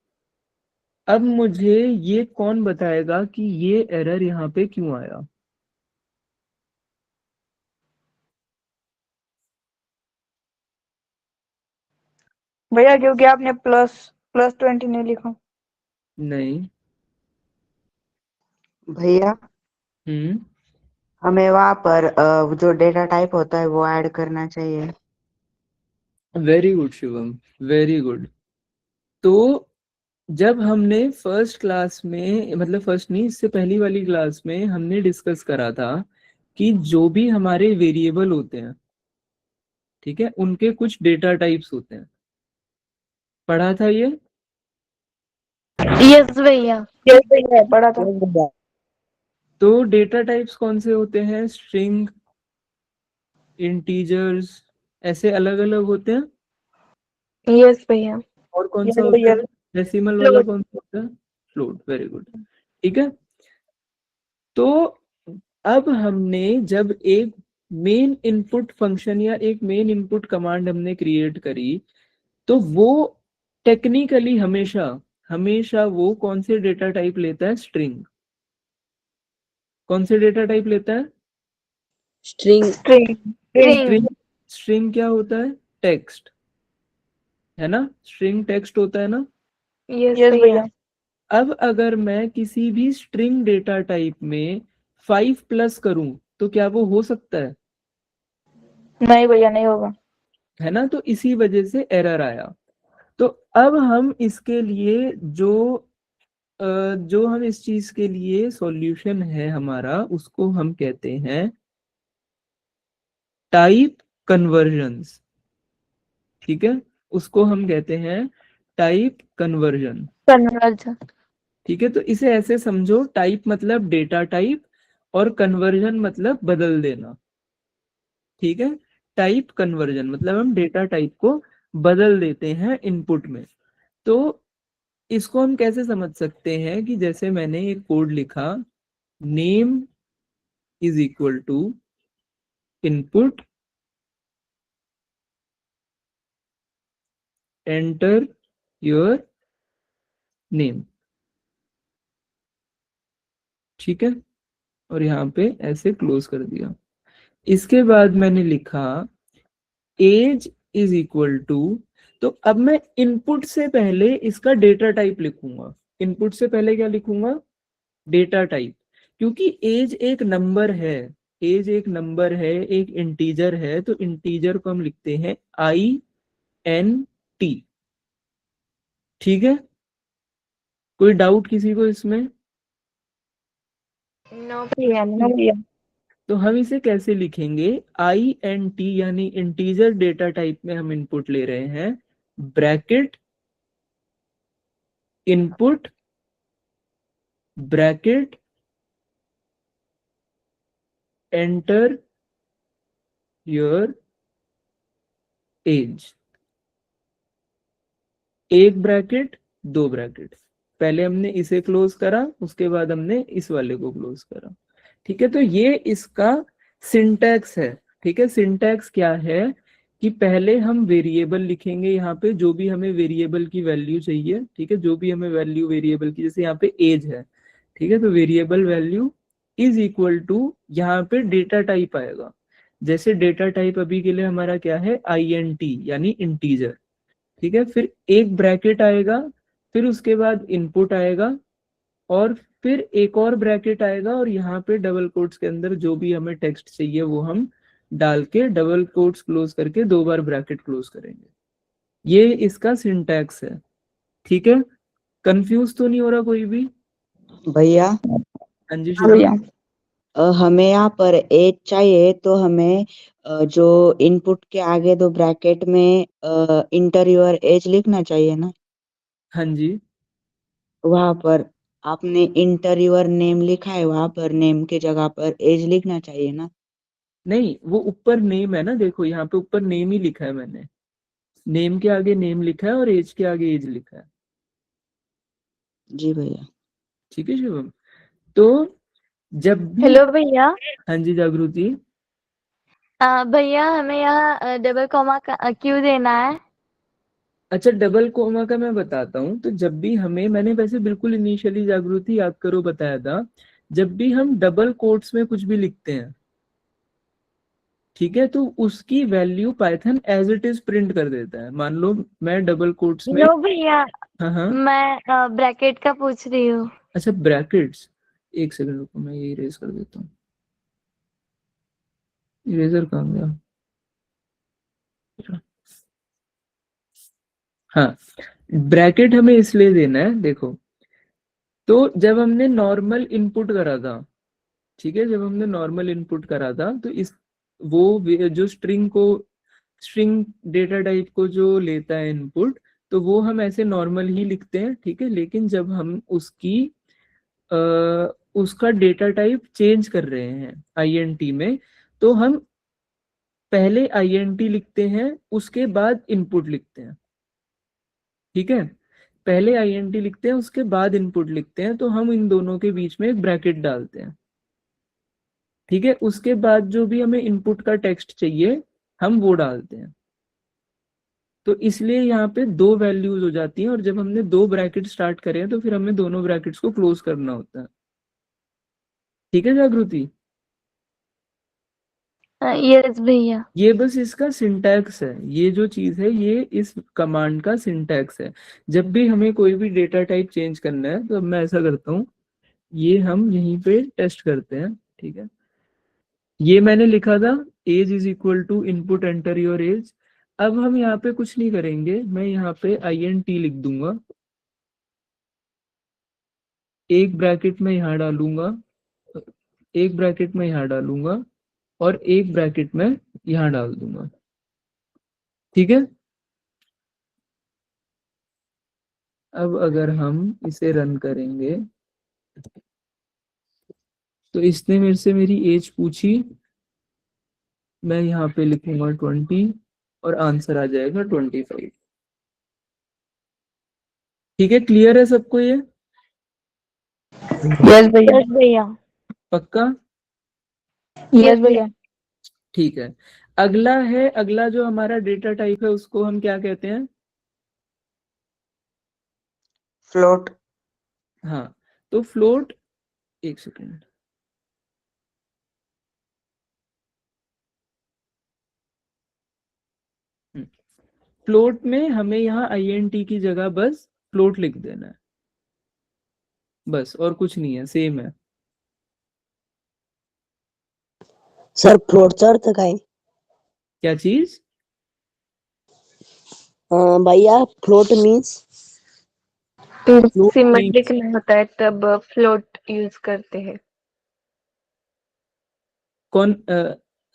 अब मुझे ये कौन बताएगा कि ये एरर यहाँ पे क्यों आया? भैया क्योंकि आपने +20 नहीं लिखा। नहीं। भैया हम्म। हमें वहां पर जो डेटा टाइप होता है वो ऐड करना चाहिए। Very good Shivam, very good. तो जब हमने फर्स्ट क्लास में, मतलब फर्स्ट नहीं, इससे पहली वाली क्लास में हमने डिस्कस करा था कि जो भी हमारे वेरिएबल होते हैं, ठीक है, उनके कुछ डेटा टाइप्स होते हैं। पढ़ा था ये? यस भैया। यस भैया पढ़ा था। तो डेटा टाइप्स कौन से होते हैं? स्ट्रिंग, इंटीजर्स, ऐसे अलग अलग होते हैं। यस भैया। और कौन यस सा होता भैया। है? डेसिमल वाला कौन सा होता है? फ्लोट। Very good. ठीक है। तो अब हमने जब एक मेन इनपुट फंक्शन या एक मेन इनपुट कमांड हमने क्रिएट करी, तो वो टेक्निकली हमेशा हमेशा वो कौन से डेटा टाइप लेता है? स्ट्रिंग। कौन से डेटा टाइप लेता है? स्ट्रिंग। स्ट्रिंग। स्ट्रिंग। स्ट्रिंग क्या होता है? टेक्स्ट, है ना? स्ट्रिंग टेक्स्ट होता है ना? यस यस भैया। भैया। अब अगर मैं किसी भी स्ट्रिंग डेटा टाइप में 5+ करूं तो क्या वो हो सकता है? नहीं भैया नहीं होगा। है ना? तो इसी वजह से एरर आया। तो अब हम इसके लिए जो हम इस चीज के लिए सॉल्यूशन है हमारा, उसको हम कहते हैं टाइप कन्वर्जंस। ठीक है, उसको हम कहते हैं टाइप कन्वर्जन। कन्वर्जन। ठीक है, तो इसे ऐसे समझो, टाइप मतलब डेटा टाइप और कन्वर्जन मतलब बदल देना। ठीक है, टाइप कन्वर्जन मतलब हम डेटा टाइप को बदल देते हैं इनपुट में। तो इसको हम कैसे समझ सकते हैं कि जैसे मैंने एक कोड लिखा, name is equal to input, enter your name. ठीक है, और यहाँ पे ऐसे क्लोज कर दिया। इसके बाद मैंने लिखा एज इज इक्वल टू, तो अब मैं इनपुट से पहले इसका डेटा टाइप लिखूंगा। इनपुट से पहले क्या लिखूंगा? Data type. क्योंकि एज एक नंबर है, एज एक नंबर है, एक इंटीजर है, तो इंटीजर को हम लिखते हैं INT। ठीक है, कोई डाउट किसी को इसमें? नो भैया नो नहीं। भैया। तो हम इसे कैसे लिखेंगे? INT यानी इंटीजर डेटा टाइप में हम इनपुट ले रहे हैं, bracket input, bracket enter your as. एक ब्रैकेट, दो ब्रैकेट। पहले हमने इसे क्लोज करा, उसके बाद हमने इस वाले को क्लोज करा। ठीक है, तो ये इसका सिंटैक्स है। ठीक है, सिंटैक्स क्या है कि पहले हम वेरिएबल लिखेंगे यहाँ पे, जो भी हमें वेरिएबल की वैल्यू चाहिए। ठीक है, जो भी हमें वैल्यू वेरिएबल की, जैसे यहाँ पे एज है, ठीक है, तो variable value is equal to, यहाँ पे डेटा टाइप आएगा। जैसे डेटा टाइप अभी के लिए हमारा क्या है? INT यानी इंटीजर। ठीक है, फिर एक ब्रैकेट आएगा, फिर उसके बाद इनपुट आएगा, और फिर एक और ब्रैकेट आएगा, और यहाँ पे डबल कोट्स के अंदर जो भी हमें टेक्स्ट चाहिए वो हम डाल के डबल कोट्स क्लोज करके 2 बार ब्रैकेट क्लोज करेंगे। ये इसका सिंटैक्स है। ठीक है, कंफ्यूज तो नहीं हो रहा कोई भी? भैया हाँ जी हाँ शुभम। भैया। हमें यहाँ पर एज चाहिए तो हमें जो इनपुट के आगे दो ब्रैकेट में इंटर योर एज लिखना चाहिए ना। हाँ जी। वहां पर आपने इंटर योर नेम लिखा है, वहां पर नेम के जगह पर एज लिखना चाहिए ना। नहीं, वो ऊपर नेम है ना, देखो यहाँ पे ऊपर नेम ही लिखा है मैंने। नेम के आगे नेम लिखा है और एज के आगे एज लिखा है। जी भैया। ठीक है शुभम। तो जब भी, हेलो भैया। हाँ जी जागृति, भैया हमें यहाँ डबल कॉमा क्यों देना है? अच्छा, डबल कोमा का मैं बताता हूँ। तो जब भी हमें, मैंने वैसे बिल्कुल इनिशियली, जागृति याद करो, बताया था, जब भी हम डबल कोट्स में कुछ भी लिखते हैं, ठीक है, तो उसकी value Python as it is print कर देता है। मान लो मैं डबल कोट्स में, नो भैया, हाँ हाँ, मैं ब्रैकेट का पूछ रही हूँ। अच्छा ब्रैकेट्स, एक सेकंड रुको, मैं ये इरेज कर देता हूँ। इरेजर कहाँ गया? हाँ, ब्रैकेट हमें इसलिए देना है, देखो, तो जब हमने नॉर्मल इनपुट करा था, ठीक है, जब हमने नॉर्मल इनपुट करा था, तो इस जो स्ट्रिंग डेटा टाइप को जो लेता है इनपुट, तो वो हम ऐसे नॉर्मल ही लिखते हैं, ठीक है। लेकिन जब हम आ, उसका डेटा टाइप चेंज कर रहे हैं आईएनटी में, तो हम पहले आईएनटी लिखते हैं, उसके बाद इनपुट लिखते हैं, ठीक है। पहले आईएनटी लिखते हैं, उसके बाद इनपुट लिखते हैं, तो हम इन दोनों के बीच में एक ब्रैकेट डालते हैं, ठीक है। उसके बाद जो भी हमें इनपुट का टेक्स्ट चाहिए, हम वो डालते हैं। तो इसलिए यहाँ पे दो वैल्यूज हो जाती हैं, और जब हमने दो ब्रैकेट स्टार्ट करे हैं, तो फिर हमें दोनों ब्रैकेट्स को क्लोज करना होता है, ठीक है जागृति। यस भैया। ये बस इसका सिंटैक्स है, ये जो चीज है ये इस कमांड का सिंटैक्स है। जब भी हमें कोई भी डेटा टाइप चेंज करना है, तो अब मैं ऐसा करता हूँ, ये हम यहीं पे टेस्ट करते हैं, ठीक है। ये मैंने लिखा था, age is equal to input enter your age. अब हम यहाँ पे कुछ नहीं करेंगे, मैं यहाँ पे INT लिख दूंगा, एक ब्रैकेट में यहाँ डालूंगा, एक ब्रैकेट में यहाँ डालूंगा, और एक ब्रैकेट में यहाँ डाल दूंगा, ठीक है। अब अगर हम इसे रन करेंगे, तो इसने मेरे से मेरी एज पूछी, मैं यहाँ पे लिखूंगा 20, और आंसर आ जाएगा 25, ठीक है। क्लियर है सबको ये? यस भैया। यस भैया। पक्का? यस भैया। ठीक है। अगला जो हमारा डेटा टाइप है, उसको हम क्या कहते हैं? फ्लोट। हाँ, तो फ्लोट, एक सेकेंड, फ्लोट में हमें यहाँ INT की जगह बस फ्लोट लिख देना है, बस, और कुछ नहीं है, सेम है। सर फ्लोटचा अर्थ काय? क्या चीज? भैया फ्लोट मीन्स सिंबल लिखना होता है तब फ्लोट यूज करते हैं। कौन?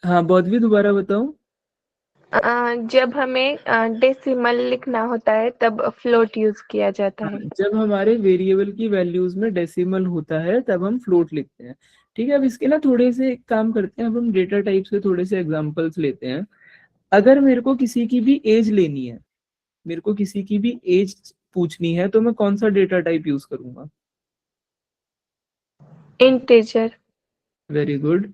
हाँ, बौद्धवी, दोबारा बताओ। जब हमें डेसिमल लिखना होता है तब फ्लोट यूज किया जाता है। जब हमारे वेरिएबल की वैल्यूज में डेसिमल होता है, तब हम फ्लोट लिखते हैं, ठीक है। अब इसके ना थोड़े से काम करते हैं, अब हम डेटा टाइप से थोड़े से एग्जांपल्स लेते हैं। अगर मेरे को किसी की भी एज लेनी है, मेरे को किसी की भी एज पूछनी है, तो मैं कौन सा डेटा टाइप यूज करूंगा? इंटीजर। Very good.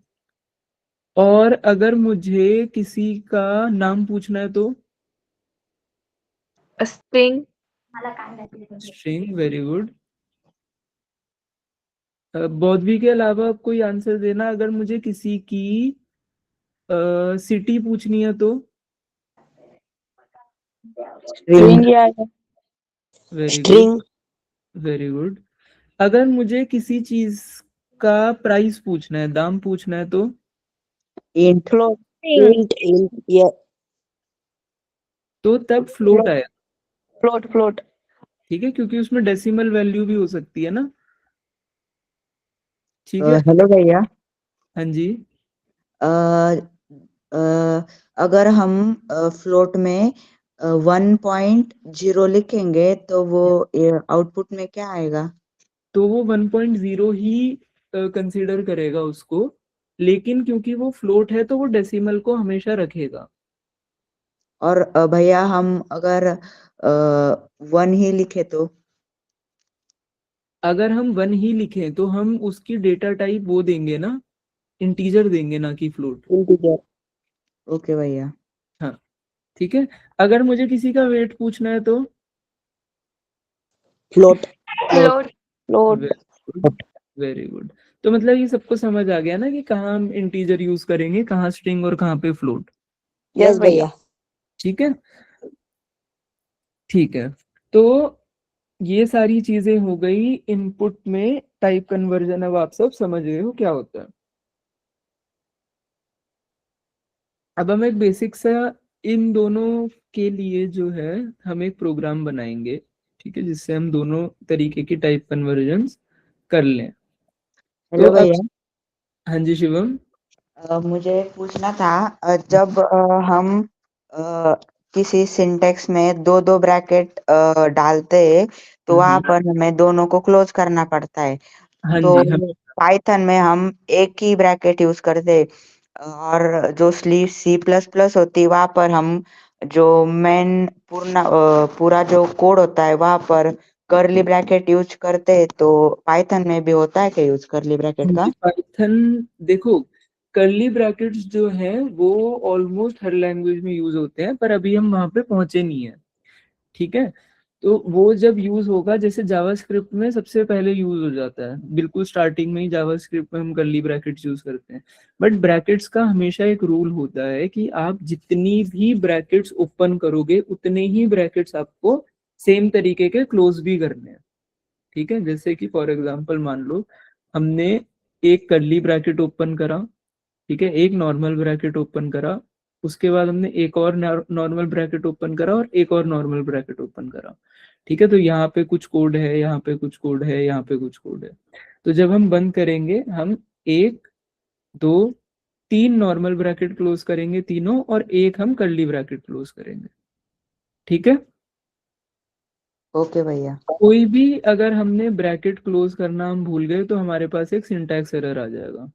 और अगर मुझे किसी का नाम पूछना है, तो स्ट्रिंग। String, very good. बौद्धवी के अलावा अब कोई आंसर देना। अगर मुझे किसी की सिटी पूछनी है, तो स्ट्रिंग ही आएगा। Very good, very good. अगर मुझे किसी चीज का प्राइस पूछना है, दाम पूछना है, तो इंट। इंट ये तो तब फ्लोट आया, फ्लोट। ठीक है, क्योंकि उसमें डेसिमल वैल्यू भी हो सकती है ना, ठीक है। हेलो भैया। हाँ जी। अगर हम फ्लोट में 1.0 लिखेंगे तो वो आउटपुट में क्या आएगा? तो वो 1.0 ही कंसीडर करेगा उसको, लेकिन क्योंकि वो फ्लोट है, तो वो डेसिमल को हमेशा रखेगा। और भैया हम अगर 1 ही लिखे तो? अगर हम 1 ही लिखें, तो हम उसकी डेटा टाइप वो देंगे ना, इंटीजर देंगे, ना कि फ्लोट। इंटीजर। ओके भैया। हाँ, ठीक है, अगर मुझे किसी का वेट पूछना है तो float float very good, very good. तो मतलब ये सबको समझ आ गया ना कि कहाँ हम इंटीजर यूज करेंगे, कहाँ स्ट्रिंग और कहाँ पे फ्लोट। यस भैया। ठीक है, ठीक है। तो ये सारी चीजें हो गई इनपुट में टाइप कन्वर्जन। अब आप सब समझ गए हो क्या होता है। अब हम एक बेसिक सा इन दोनों के लिए जो है हम एक प्रोग्राम बनाएंगे, ठीक है, जिससे हम दोनों तरीके की टाइप कन्वर्जन कर लें। तो हेलो अब भैया, हाँ जी शिवम। मुझे पूछना था जब हम किसी सिंटेक्स में दो दो ब्रैकेट डालते हैं तो वहां पर हमें दोनों को क्लोज करना पड़ता है। हाँ तो जी हम पाइथन में हम एक ही ब्रैकेट यूज करते हैं, और जो सी प्लस प्लस होती है वहां पर हम जो मेन पूरा जो कोड होता है वहां पर कर्ली ब्रैकेट यूज करते हैं। तो पाइथन में भी होता है क्या यूज कर्ली ब्रैकेट का? पाइथन देखो, कर्ली ब्रैकेट्स जो हैं वो ऑलमोस्ट हर लैंग्वेज में यूज होते हैं, पर अभी हम वहां पे पहुंचे नहीं है। ठीक है, तो वो जब यूज होगा, जैसे जावास्क्रिप्ट में सबसे पहले यूज हो जाता है, बिल्कुल स्टार्टिंग में ही जावास्क्रिप्ट में हम कर्ली ब्रैकेट्स यूज करते हैं। बट ब्रैकेट्स का हमेशा एक रूल होता है कि आप जितनी भी ब्रैकेट्स ओपन करोगे उतने ही ब्रैकेट्स आपको सेम तरीके के क्लोज भी करने हैं। ठीक है, जैसे कि फॉर एग्जांपल मान लो हमने एक कर्ली ब्रैकेट ओपन करा, ठीक है, एक नॉर्मल ब्रैकेट ओपन करा, उसके बाद हमने एक और नॉर्मल ब्रैकेट ओपन करा और एक और नॉर्मल ब्रैकेट ओपन करा। ठीक है, तो यहाँ पे कुछ कोड है, यहाँ पे कुछ कोड है, यहाँ पे कुछ कोड है। तो जब हम बंद करेंगे हम एक दो तीन नॉर्मल ब्रैकेट क्लोज करेंगे तीनों, और एक हम कर्ली ब्रैकेट क्लोज करेंगे। ठीक है, ओके भैया। कोई भी अगर हमने ब्रैकेट क्लोज करना हम भूल गए तो हमारे पास एक सिंटैक्स एरर आ जाएगा।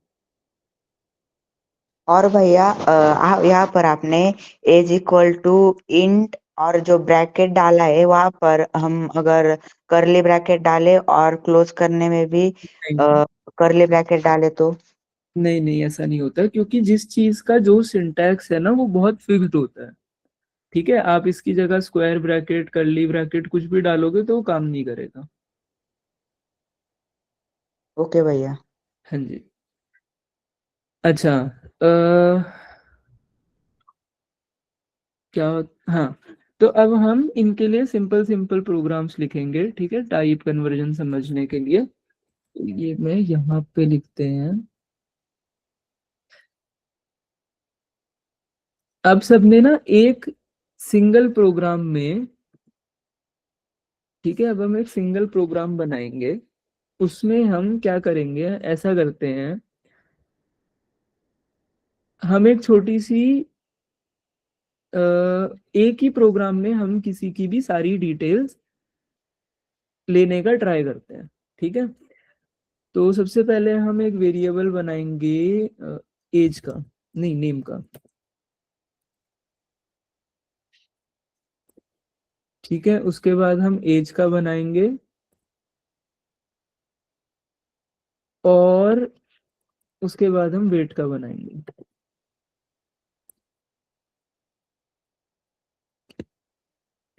और भैया यहाँ पर आपने एज इक्वल टू इंट और जो ब्रैकेट डाला है वहां पर हम अगर कर्ली ब्रैकेट डाले और क्लोज करने में भी नहीं कर्ली ब्रैकेट डाले तो? नहीं नहीं, ऐसा नहीं होता, क्योंकि जिस चीज का जो सिंटैक्स है ना वो बहुत फिक्स्ड होता है। ठीक है, आप इसकी जगह स्क्वायर ब्रैकेट कर्ली ब्रैकेट कुछ भी डालोगे तो वो काम नहीं करेगा। ओके भैया। हाँ जी। अच्छा, क्या, हाँ, तो अब हम इनके लिए सिंपल सिंपल प्रोग्राम्स लिखेंगे, ठीक है, टाइप कन्वर्जन समझने के लिए। तो ये मैं यहाँ पे लिखते हैं। अब सबने ना एक सिंगल प्रोग्राम में, ठीक है, अब हम एक सिंगल प्रोग्राम बनाएंगे, उसमें हम क्या करेंगे, ऐसा करते हैं, हम एक छोटी सी एक ही प्रोग्राम में हम किसी की भी सारी डिटेल्स लेने का ट्राई करते हैं। ठीक है, तो सबसे पहले हम एक वेरिएबल बनाएंगे एज का, नहीं नेम का। ठीक है, उसके बाद हम एज का बनाएंगे, और उसके बाद हम वेट का बनाएंगे।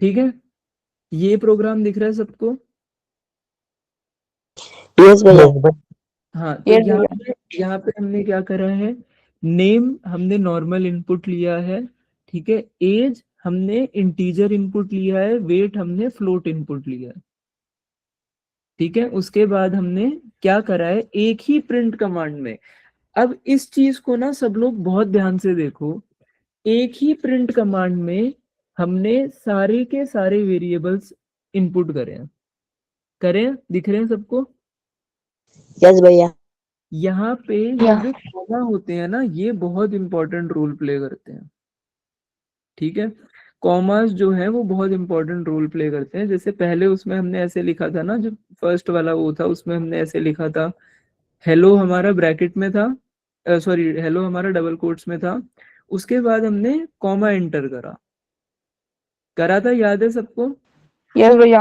ठीक है, ये प्रोग्राम दिख रहा है सबको? यस भैया। हाँ, तो यहाँ पे हमने क्या करा है, नेम हमने नॉर्मल इनपुट लिया है, ठीक है, एज हमने इंटीजर इनपुट लिया है, वेट हमने फ्लोट इनपुट लिया है। ठीक है, उसके बाद हमने क्या करा है, एक ही प्रिंट कमांड में, अब इस चीज को ना सब लोग बहुत ध्यान से देखो, एक ही प्रिंट कमांड में हमने सारे के सारे वेरिएबल्स इनपुट करें दिख रहे हैं सबको? यस भैया। यहाँ पे ये जो कॉमा होते हैं ना ये बहुत इंपॉर्टेंट रोल प्ले करते हैं। ठीक है, कॉमास जो है वो बहुत इंपॉर्टेंट रोल प्ले करते हैं। जैसे पहले उसमें हमने ऐसे लिखा था ना, जो फर्स्ट वाला वो था उसमें हमने ऐसे लिखा था, हेलो हमारा ब्रैकेट में था, सॉरी हेलो हमारा डबल कोट्स में था, उसके बाद हमने कॉमा एंटर करा था, याद है सबको? यस भैया।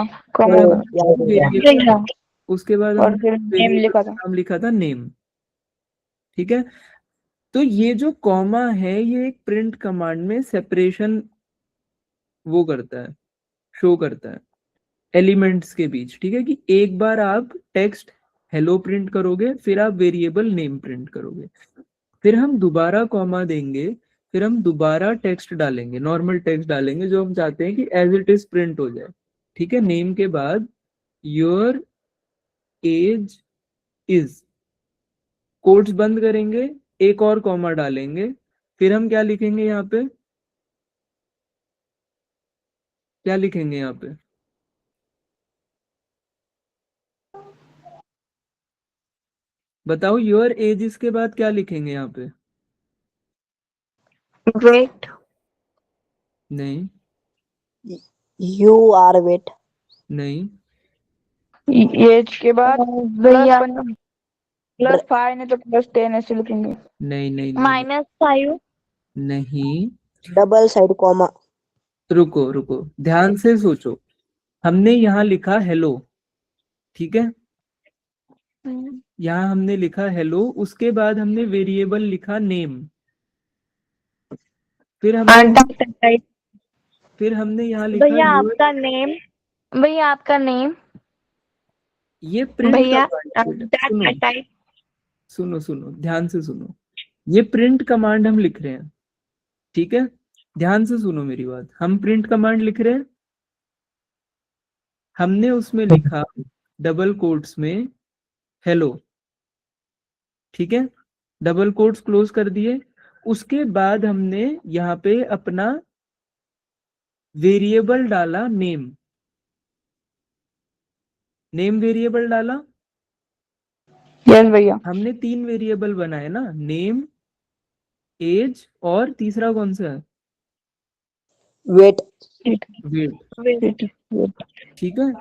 उसके बाद और हमने फिर नेम लिखा था। नाम लिखा था नेम। ठीक है, तो ये जो कॉमा है ये एक प्रिंट कमांड में सेपरेशन वो करता है, शो करता है एलिमेंट्स के बीच। ठीक है, कि एक बार आप टेक्स्ट हेलो प्रिंट करोगे, फिर आप वेरिएबल नेम प्रिंट करोगे, फिर हम दोबारा कॉमा देंगे, फिर हम दोबारा टेक्स्ट डालेंगे, नॉर्मल टेक्स्ट डालेंगे जो हम चाहते हैं कि एज इट इज प्रिंट हो जाए। ठीक है, नेम के बाद योर एज इज, कोट्स बंद करेंगे, एक और कॉमा डालेंगे, फिर हम क्या लिखेंगे यहाँ पे, क्या लिखेंगे यहाँ पे, बताओ। योर एज इज के बाद क्या लिखेंगे यहाँ पे? वेट। नहीं You are wait. नहीं एज के बाद भैया प्लस 5 नहीं तो +10 ऐसे लिखेंगे। नहीं नहीं नहीं -5 नहीं, Double side comma. रुको रुको, ध्यान से सोचो। हमने यहाँ लिखा हेलो, ठीक है, यहाँ हमने लिखा हेलो, उसके बाद हमने वेरिएबल लिखा नेम, फिर हमने यहाँ लिखा भैया your, आपका नेम, भैया आपका नेम, ये प्रिंट भैया कमांड, टाइप। सुनो सुनो ध्यान से सुनो, ये प्रिंट कमांड हम लिख रहे हैं। ठीक है, ध्यान से सुनो मेरी बात, हम प्रिंट कमांड लिख रहे हैं, हमने उसमें लिखा डबल कोट्स में हेलो। ठीक है, डबल कोट्स क्लोज कर दिए, उसके बाद हमने यहाँ पे अपना वेरिएबल डाला नेम, नेम वेरिएबल डाला। यस भैया। हमने 3 वेरिएबल बनाए ना, नेम, एज और तीसरा कौन सा है? Wait. वेट। ठीक है,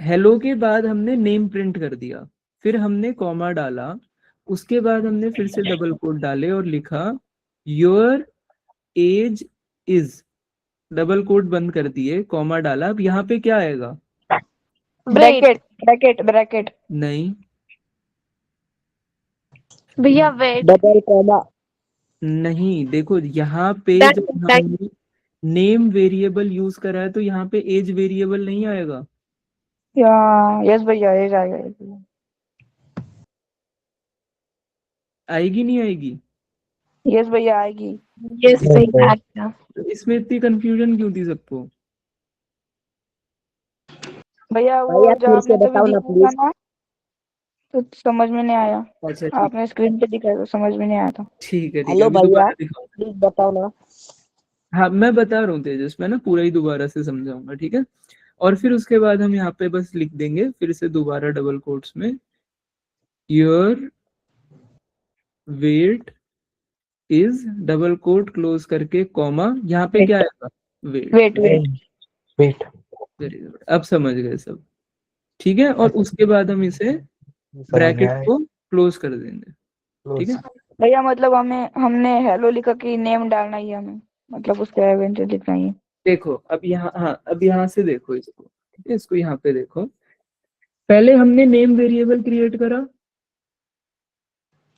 हेलो के बाद हमने नेम प्रिंट कर दिया, फिर हमने कॉमा डाला, उसके बाद हमने फिर से डबल कोट डाले और लिखा your age is, double quote बंद कर दिए, कॉमा डाला। अब यहाँ पे क्या आएगा? ब्रैकेट। नहीं भैया वेट। Double comma. नहीं, देखो यहाँ पे जब हमने नेम वेरिएबल यूज करा है तो यहाँ पे एज वेरिएबल नहीं आएगा। यस भैया, एज आएगा। आएगी नहीं आएगी? यस भैया आएगी। यस भैया आएगा। तो इसमें इतनी कंफ्यूजन क्यों थी सबको? भैया वो भैया जब फिर से आपने बताओ ना दिखाया था प्लीज। ना तो समझ में नहीं आया। अच्छा ठीक, आपने स्क्रीन पे दिखाया तो समझ में नहीं आया था। ठीक है, हेलो अभी भैया दोबारा दिखाओ। प्लीज बताओ ना। हाँ मैं बता रहा हूँ तेजस, मैं ना पूरा ही दोबारा से समझाऊंगा। ठीक है, और फिर उसके बाद हम यहाँ पे बस लिख देंगे फिर से दोबारा डबल कोट्स में your weight is, double quote close करके कॉमा, यहाँ पे क्या आएगा? वेट। वेट। वेरी गुड, अब समझ गए सब। ठीक है, और उसके बाद हम इसे ब्रैकेट को क्लोज कर देंगे। ठीक है, भैया मतलब हमने हेलो लिखा कि नेम डालना ही है हमें, मतलब उसके इवेंट लिखना ही है। देखो अब यहाँ, हाँ अब यहाँ से देखो इसको। ठीक है, इसको यहाँ पे देखो, पहले हमने नेम वेरिएबल क्रिएट करा।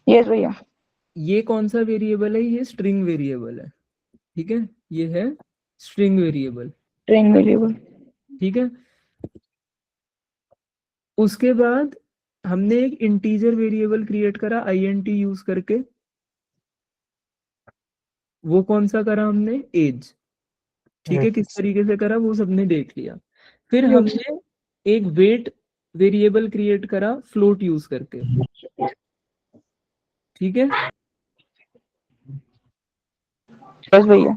यस भैया। ये कौन सा वेरिएबल है? ये स्ट्रिंग वेरिएबल है। ठीक है, ये है स्ट्रिंग वेरिएबल। String variable. ठीक है, उसके बाद हमने एक इंटीजर वेरिएबल क्रिएट करा int यूज करके। वो कौन सा करा हमने? एज। ठीक है, किस तरीके से करा वो सबने देख लिया। फिर हमने एक वेट वेरिएबल क्रिएट करा फ्लोट यूज करके। ठीक है, बस भैया।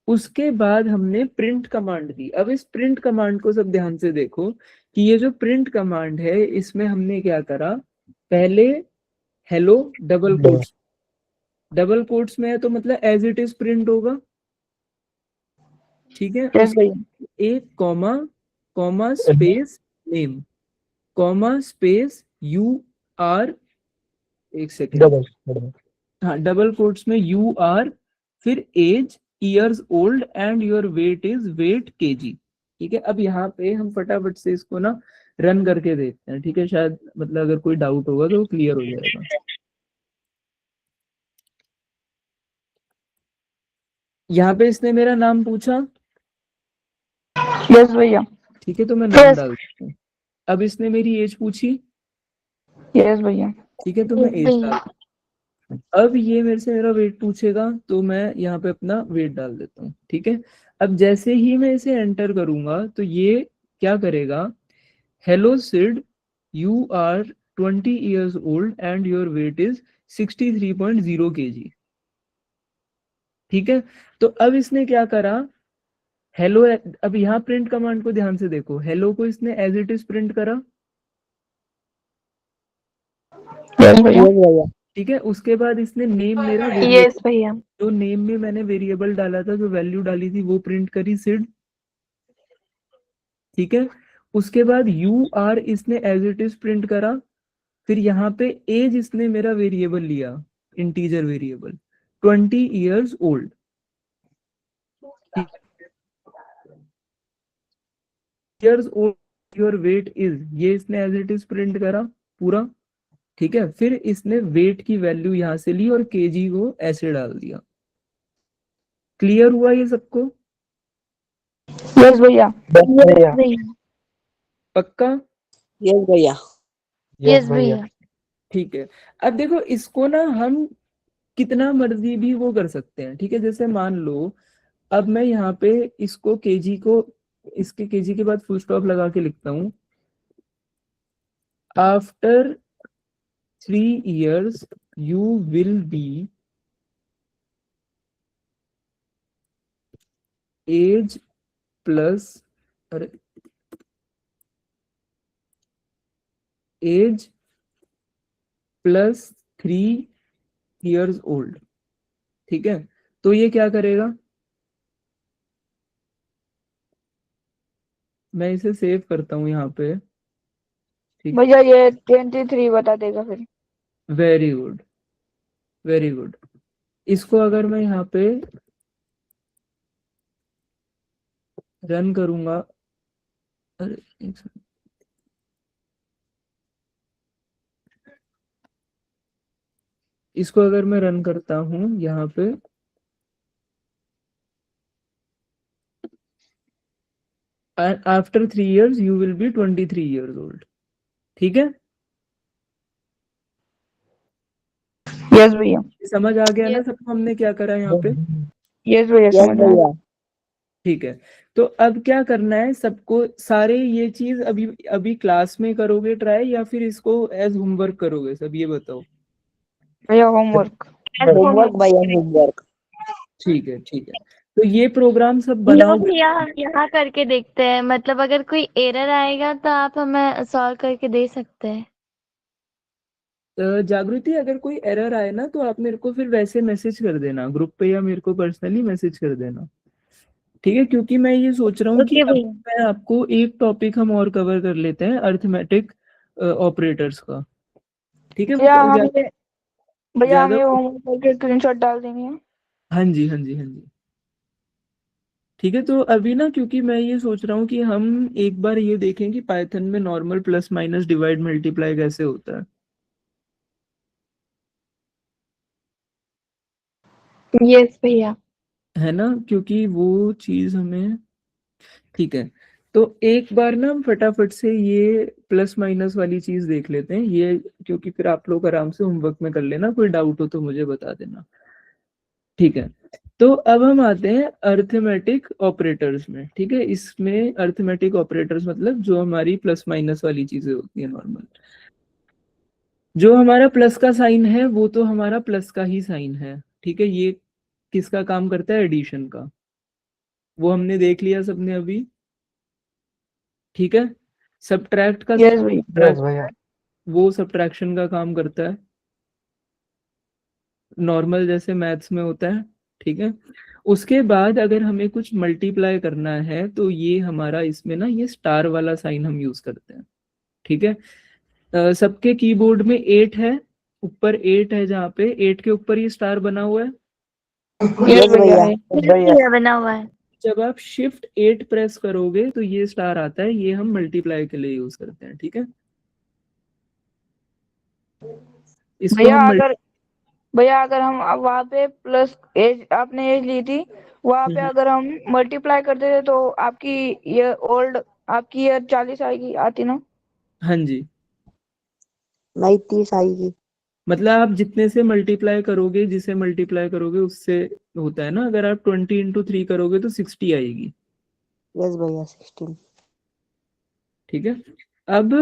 उसके बाद हमने प्रिंट कमांड दी। अब इस प्रिंट कमांड को सब ध्यान से देखो कि ये जो प्रिंट कमांड है इसमें हमने क्या करा, पहले hello double quotes, double quotes में है तो मतलब एज इट इज प्रिंट होगा। ठीक है, यस भैया। एक comma, comma space name, comma space you are, एक सेकेंड, हाँ डबल कोट्स में यू आर, फिर age years old and your weight is weight KG. ठीक है, अब यहाँ पे हम फटाफट से इसको ना रन करके देखते हैं। ठीक है, शायद मतलब अगर कोई डाउट होगा तो क्लियर हो जाएगा। यहाँ पे इसने मेरा नाम पूछा, यस भैया। ठीक है, तो मैं नाम डाल देता हूँ। अब इसने मेरी एज पूछी, यस भैया। ठीक है, तो मैं एज डाल, अब ये मेरे से मेरा वेट पूछेगा तो मैं यहाँ पे अपना वेट डाल देता हूँ। ठीक है, अब जैसे ही मैं इसे एंटर करूंगा तो ये क्या करेगा, hello Sid, you are 20 years old and your weight is 63.0 kg। ठीक है, तो अब इसने क्या करा, हेलो, अब यहाँ प्रिंट कमांड को ध्यान से देखो, हेलो को इसने एज इट इज प्रिंट करा। यस भैया। ठीक है, उसके बाद इसने नेम मेरा यस वेरिएबल, भैया। जो नेम में मैंने वेरिएबल डाला था, जो वैल्यू डाली थी वो प्रिंट करी सिड। ठीक है, उसके बाद यू आर इसने एज इट इज प्रिंट करा, फिर यहाँ पे एज इसने मेरा वेरिएबल लिया, integer variable 20 years old। years old your weight is, ये इसने एज इट इज प्रिंट करा पूरा। ठीक है, फिर इसने वेट की वैल्यू यहाँ से ली और केजी को ऐसे डाल दिया। क्लियर हुआ ये सबको? यस भैया। पक्का? यस भैया। यस भैया। ठीक है, अब देखो इसको ना हम कितना मर्जी भी वो कर सकते हैं। ठीक है, जैसे मान लो अब मैं यहाँ पे इसको केजी को, इसके केजी के बाद फुल स्टॉप लगा के लिखता हूँ, after 3 years you will be age plus, अरे एज प्लस 3 years old। ठीक है, तो ये क्या करेगा, मैं इसे सेव करता हूँ यहाँ पे। ठीक, भैया ये 23 बता देगा फिर। Very good, very good. इसको अगर मैं यहाँ पे रन करूंगा, अरे एक सेकंड, इसको अगर मैं रन करता हूँ यहाँ पे, after 3 years you will be 23 years old। ठीक है, यस भैया। समझ आ गया ना सबको हमने क्या करा यहाँ पे? यस भैया यस समझ आया। भैया। ठीक है, तो अब क्या करना है सबको, सारे ये चीज अभी अभी क्लास में करोगे ट्राई या फिर इसको एज होमवर्क करोगे, सब ये बताओ। भैया होमवर्क। होमवर्क भैया, होमवर्क। ठीक है, ठीक है, तो ये प्रोग्राम सब लो बनाओ। भैया यहाँ करके देखते हैं, मतलब अगर कोई एरर आएगा तो आप हमें सॉल्व करके दे सकते हैं। जागृति, अगर कोई एरर आए ना तो आप मेरे को फिर वैसे मैसेज कर देना ग्रुप पे या मेरे को पर्सनली मैसेज कर देना। ठीक है, क्योंकि मैं ये सोच रहा हूँ कि ओके अब भैया। मैं आपको एक टॉपिक हम और कवर कर लेते हैं, अर्थमेटिक ऑपरेटर्स का। ठीक है, भैया वो हम ये भैया हम ज्यादा, ये होमवर्क करके स्क्रीनशॉट डाल देंगे। हाँ जी, हाँ जी, हाँ जी। ठीक है, तो अभी ना क्योंकि मैं ये सोच रहा हूँ कि हम एक बार ये देखें कि पाइथन में normal plus minus divide multiply कैसे होता यस भैया। है ना, क्योंकि वो चीज हमें, ठीक है, तो एक बार ना हम फटाफट से ये प्लस माइनस वाली चीज देख लेते हैं ये, क्योंकि फिर आप लोग आराम से होमवर्क में कर लेना, कोई डाउट हो तो मुझे बता देना। ठीक है, तो अब हम आते हैं अर्थमेटिक ऑपरेटर्स में। ठीक है, इसमें अर्थमेटिक ऑपरेटर्स मतलब जो हमारी प्लस माइनस वाली चीजें होती है नॉर्मल, जो हमारा प्लस का साइन है वो तो हमारा प्लस का ही साइन है। ठीक है, ये किसका काम करता है, एडिशन का, वो हमने देख लिया सबने अभी। ठीक है, सब्ट्रैक्ट का यस भैया। वो सब्ट्रैक्शन का काम करता है, नॉर्मल जैसे मैथ्स में होता है। ठीक है, उसके बाद अगर हमें कुछ मल्टीप्लाई करना है तो ये हमारा इसमें ना ये स्टार वाला साइन हम यूज करते हैं। ठीक है, सबके कीबोर्ड में 8 है, ऊपर 8 है, जहाँ पे 8 के ऊपर ये स्टार बना हुआ है। यस भैया। भैया बना हुआ है। जब आप शिफ्ट 8 प्रेस करोगे तो ये स्टार आता है, ये हम मल्टीप्लाई के लिए यूज करते हैं। ठीक है, इसको भैया हम अगर भैया अगर हम अब वहाँ पे प्लस एज आपने एज ली थी वहां पे अगर हम मल्टीप्लाई करते थे तो आपकी ईयर 40 आती ना? हाँ जी, नहीं 30 आएगी। मतलब आप जितने से मल्टीप्लाई करोगे, जिसे मल्टीप्लाई करोगे उससे होता है ना। अगर आप 20 × 3 करोगे तो 60 आएगी। यस भैया 16। ठीक है। अब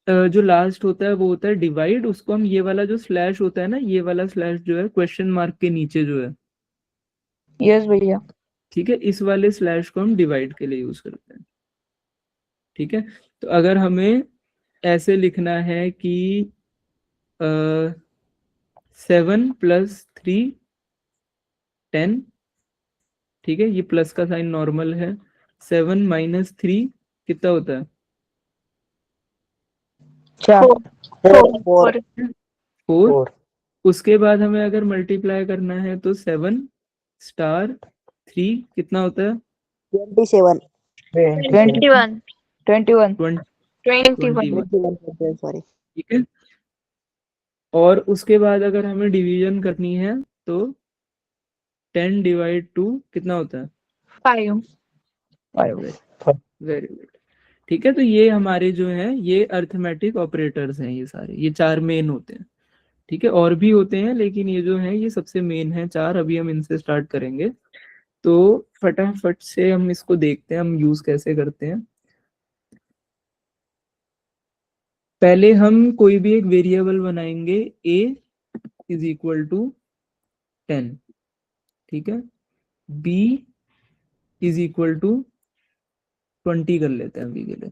जो लास्ट होता है वो होता है डिवाइड। उसको हम, ये वाला जो स्लैश होता है ना, ये वाला स्लैश जो है क्वेश्चन मार्क के नीचे जो है, यस भैया। ठीक है, इस वाले स्लैश को हम डिवाइड के लिए यूज करते हैं। ठीक है। तो अगर हमें ऐसे लिखना है कि 7 + 3 10, ठीक है, ये प्लस का साइन नॉर्मल है। 7 - 3 कितना होता है? 4। 4 4। उसके बाद हमें अगर मल्टीप्लाई करना है तो 7 * 3 कितना होता है? 27। 21 21। 21। सॉरी। ठीक है। और उसके बाद अगर हमें डिवीजन करनी है तो 10/2 कितना होता है? 5 वेरी गुड। ठीक है। तो ये हमारे जो है ये अर्थमेटिक ऑपरेटर्स हैं, ये सारे, ये 4 मेन होते हैं। ठीक है, और भी होते हैं लेकिन ये जो है ये सबसे मेन है 4। अभी हम इनसे स्टार्ट करेंगे, तो फटाफट से हम इसको देखते हैं हम यूज कैसे करते हैं। पहले हम कोई भी एक वेरिएबल बनाएंगे, a = 10, ठीक है, b = 20 कर लेते हैं अभी के लिए।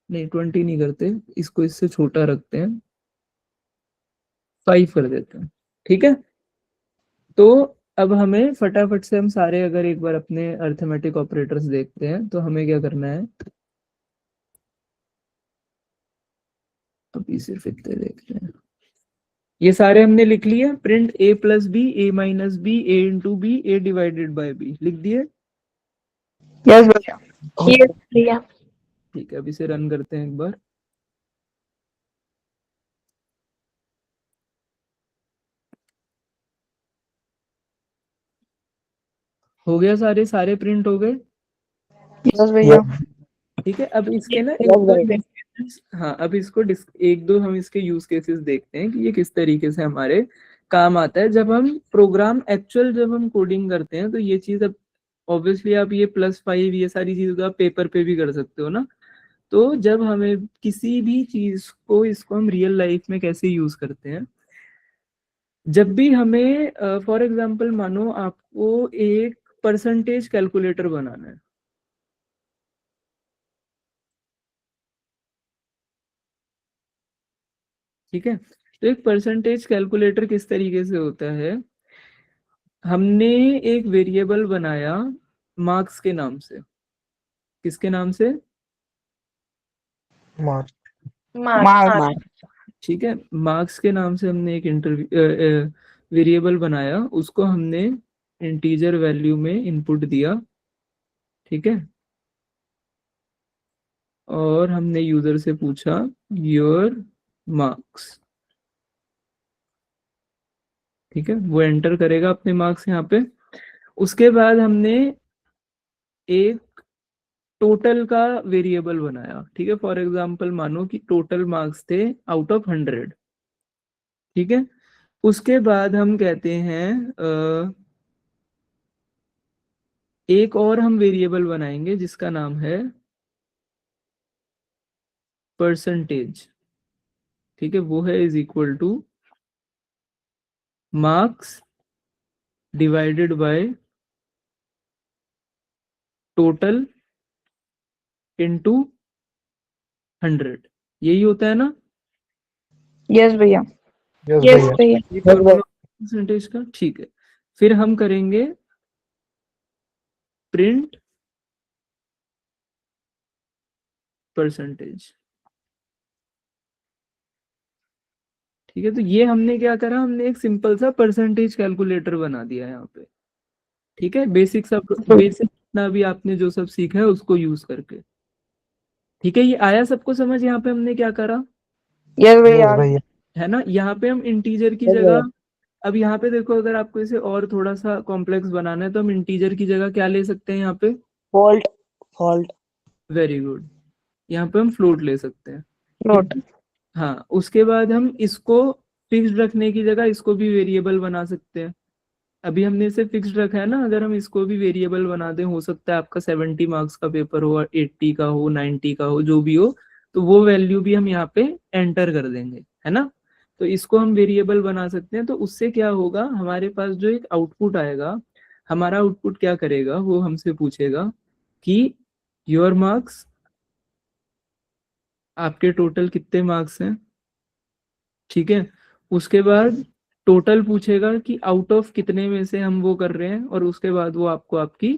नहीं, 20 नहीं करते, इसको इससे छोटा रखते हैं, 5 कर देते हैं। ठीक है। तो अब हमें फटाफट से हम सारे अगर एक बार अपने अर्थमेटिक ऑपरेटर्स देखते हैं तो हमें क्या करना है। अभी सिर्फ इतने देखते हैं। ये सारे हमने लिख लिए। Print a + b, a - b, a × b, a / b लिख दिए। यस भैया। यस भैया। ठीक है, अब इसे रन करते हैं एक बार। हो गया, सारे सारे प्रिंट हो गए। यस भैया। ठीक है। अब इसके ना यस भैया। हाँ, अब इसको एक दो हम इसके यूज केसेस देखते हैं कि ये किस तरीके से हमारे काम आता है जब हम प्रोग्राम एक्चुअल, जब हम कोडिंग करते हैं। तो ये चीज अब ऑब्वियसली आप ये +5 ये सारी चीजें तो आप पेपर पे भी कर सकते हो ना। तो जब हमें किसी भी चीज को, इसको हम रियल लाइफ में कैसे यूज करते हैं, जब भी हमें फॉर एग्जांपल मानो आपको एक परसेंटेज कैलकुलेटर बनाना है, ठीक है। तो एक परसेंटेज कैलकुलेटर किस तरीके से होता है, हमने एक वेरिएबल बनाया मार्क्स के नाम से। किसके नाम से? मार्क्स। ठीक है, मार्क्स के नाम से हमने एक वेरिएबल बनाया, उसको हमने इंटीजर वैल्यू में इनपुट दिया, ठीक है। और हमने यूजर से पूछा योर मार्क्स, ठीक है, वो एंटर करेगा अपने मार्क्स यहाँ पे। उसके बाद हमने एक टोटल का वेरिएबल बनाया, ठीक है। फॉर एग्जांपल मानो कि टोटल मार्क्स थे आउट ऑफ 100, ठीक है। उसके बाद हम कहते हैं एक और हम वेरिएबल बनाएंगे जिसका नाम है परसेंटेज, ठीक है। वो है = marks divided by total into 100। यही होता है ना? यस भैया। यस भैया। ये फॉर्मूला परसेंटेज का, ठीक है। फिर हम करेंगे प्रिंट परसेंटेज, ठीक है। तो ये हमने क्या करा, हमने एक सिंपल सा परसेंटेज कैलकुलेटर बना दिया यहाँ पे, ठीक है। बेसिक जितना भी आपने जो सब सीखा है उसको यूज करके, ठीक है। ये आया सबको समझ यहाँ पे हमने क्या करा? यस भैया। है ना। यहाँ पे हम इंटीजर की जगह अब यहाँ पे देखो, अगर आपको इसे और थोड़ा सा कॉम्प्लेक्स बनाना है तो हम इंटीजर की जगह क्या ले सकते हैं यहाँ पे? फॉल्ट फॉल्ट वेरी गुड, यहाँ पे हम फ्लोट ले सकते हैं। फ्लोट। हाँ, उसके बाद हम इसको फिक्स्ड रखने की जगह इसको भी वेरिएबल बना सकते हैं। अभी हमने इसे फिक्स्ड रखा है ना, अगर हम इसको भी वेरिएबल बना दें, हो सकता है आपका 70 मार्क्स का पेपर हो, 80 का हो, 90 का हो, जो भी हो, तो वो वैल्यू भी हम यहाँ पे एंटर कर देंगे, है ना। तो इसको हम वेरिएबल बना सकते हैं। तो उससे क्या होगा, हमारे पास जो एक आउटपुट आएगा, हमारा आउटपुट क्या करेगा, वो हमसे पूछेगा कि योर मार्क्स, आपके टोटल कितने मार्क्स हैं, ठीक है। उसके बाद टोटल पूछेगा कि आउट ऑफ कितने में से हम वो कर रहे हैं, और उसके बाद वो आपको आपकी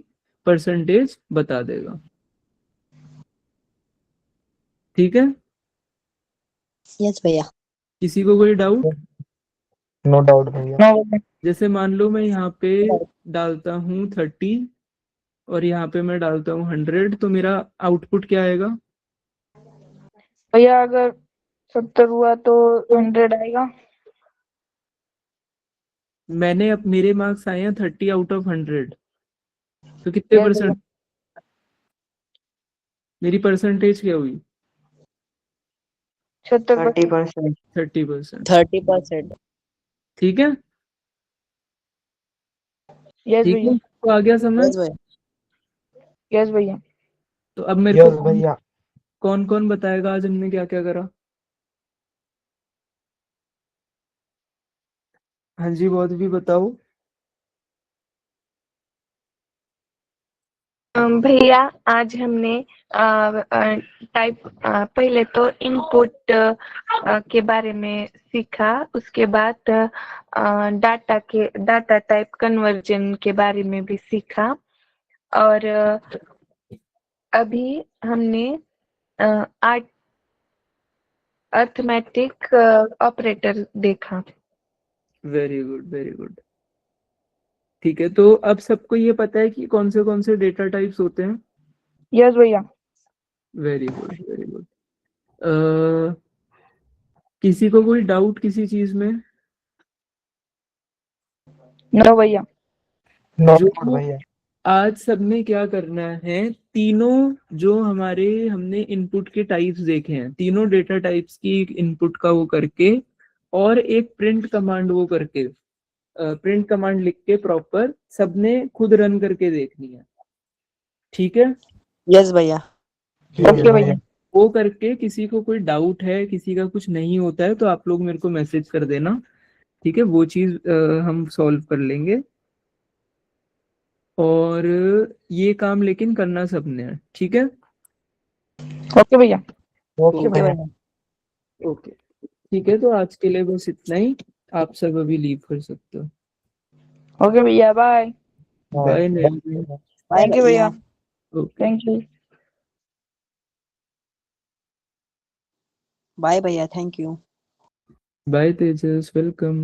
परसेंटेज बता देगा, ठीक है। यस भैया। किसी को कोई डाउट? नो डाउट भैया। जैसे मान लो मैं यहाँ पे डालता हूँ 30 और यहाँ पे मैं डालता हूँ 100, तो मेरा आउटपुट क्या आएगा? भैया अगर 70 हुआ तो 100 आएगा। मैंने अब मेरे मार्क्स आए हैं 30 आउट ऑफ 100, तो कितने Yes, भैया। परसेंट मेरी परसेंटेज क्या हुई? 30%। 30%, 30%। ठीक है। यस ठीक भैया। है, तो आ गया समझ? यस भैया। यस भैया। तो अब मेरे यस को भैया। कौन कौन बताएगा आज हमने क्या क्या करा? हाँ जी, बहुत भी बताओ। भैया आज हमने टाइप पहले तो इनपुट के बारे में सीखा, उसके बाद डाटा टाइप कन्वर्जन के बारे में भी सीखा, और अभी हमने अर्थमेटिक ऑपरेटर देखा। Very good, very good. ठीक है, तो अब सबको ये पता है कि कौन से डेटा टाइप्स होते हैं? यस भैया। Very good, very good. किसी को कोई डाउट किसी चीज में? नो भैया। नो जो डाउट भैया। आज सबने क्या करना है, तीनों जो हमारे हमने इनपुट के टाइप्स देखे हैं, तीनों डेटा टाइप्स की इनपुट का वो करके, और एक प्रिंट कमांड वो करके, प्रिंट कमांड लिख के प्रॉपर सबने खुद रन करके देखनी है, ठीक है। यस भैया। ओके भैया। वो करके किसी को कोई डाउट है, किसी का कुछ नहीं होता है, तो आप लोग मेरे को मैसेज कर देना, ठीक है। वो चीज हम सॉल्व कर लेंगे। और ये काम लेकिन करना सबने है, ठीक है। ओके भैया। ओके ओके भैया। भैया। ओके, ठीक है, तो आज के लिए बस इतना ही। आप सब अभी लीव कर सकते हो। ओके भैया। Bye. Bye. Bye thank you भैया। Okay, thank you. बाय भैया। Thank you. Bye Tejas, welcome.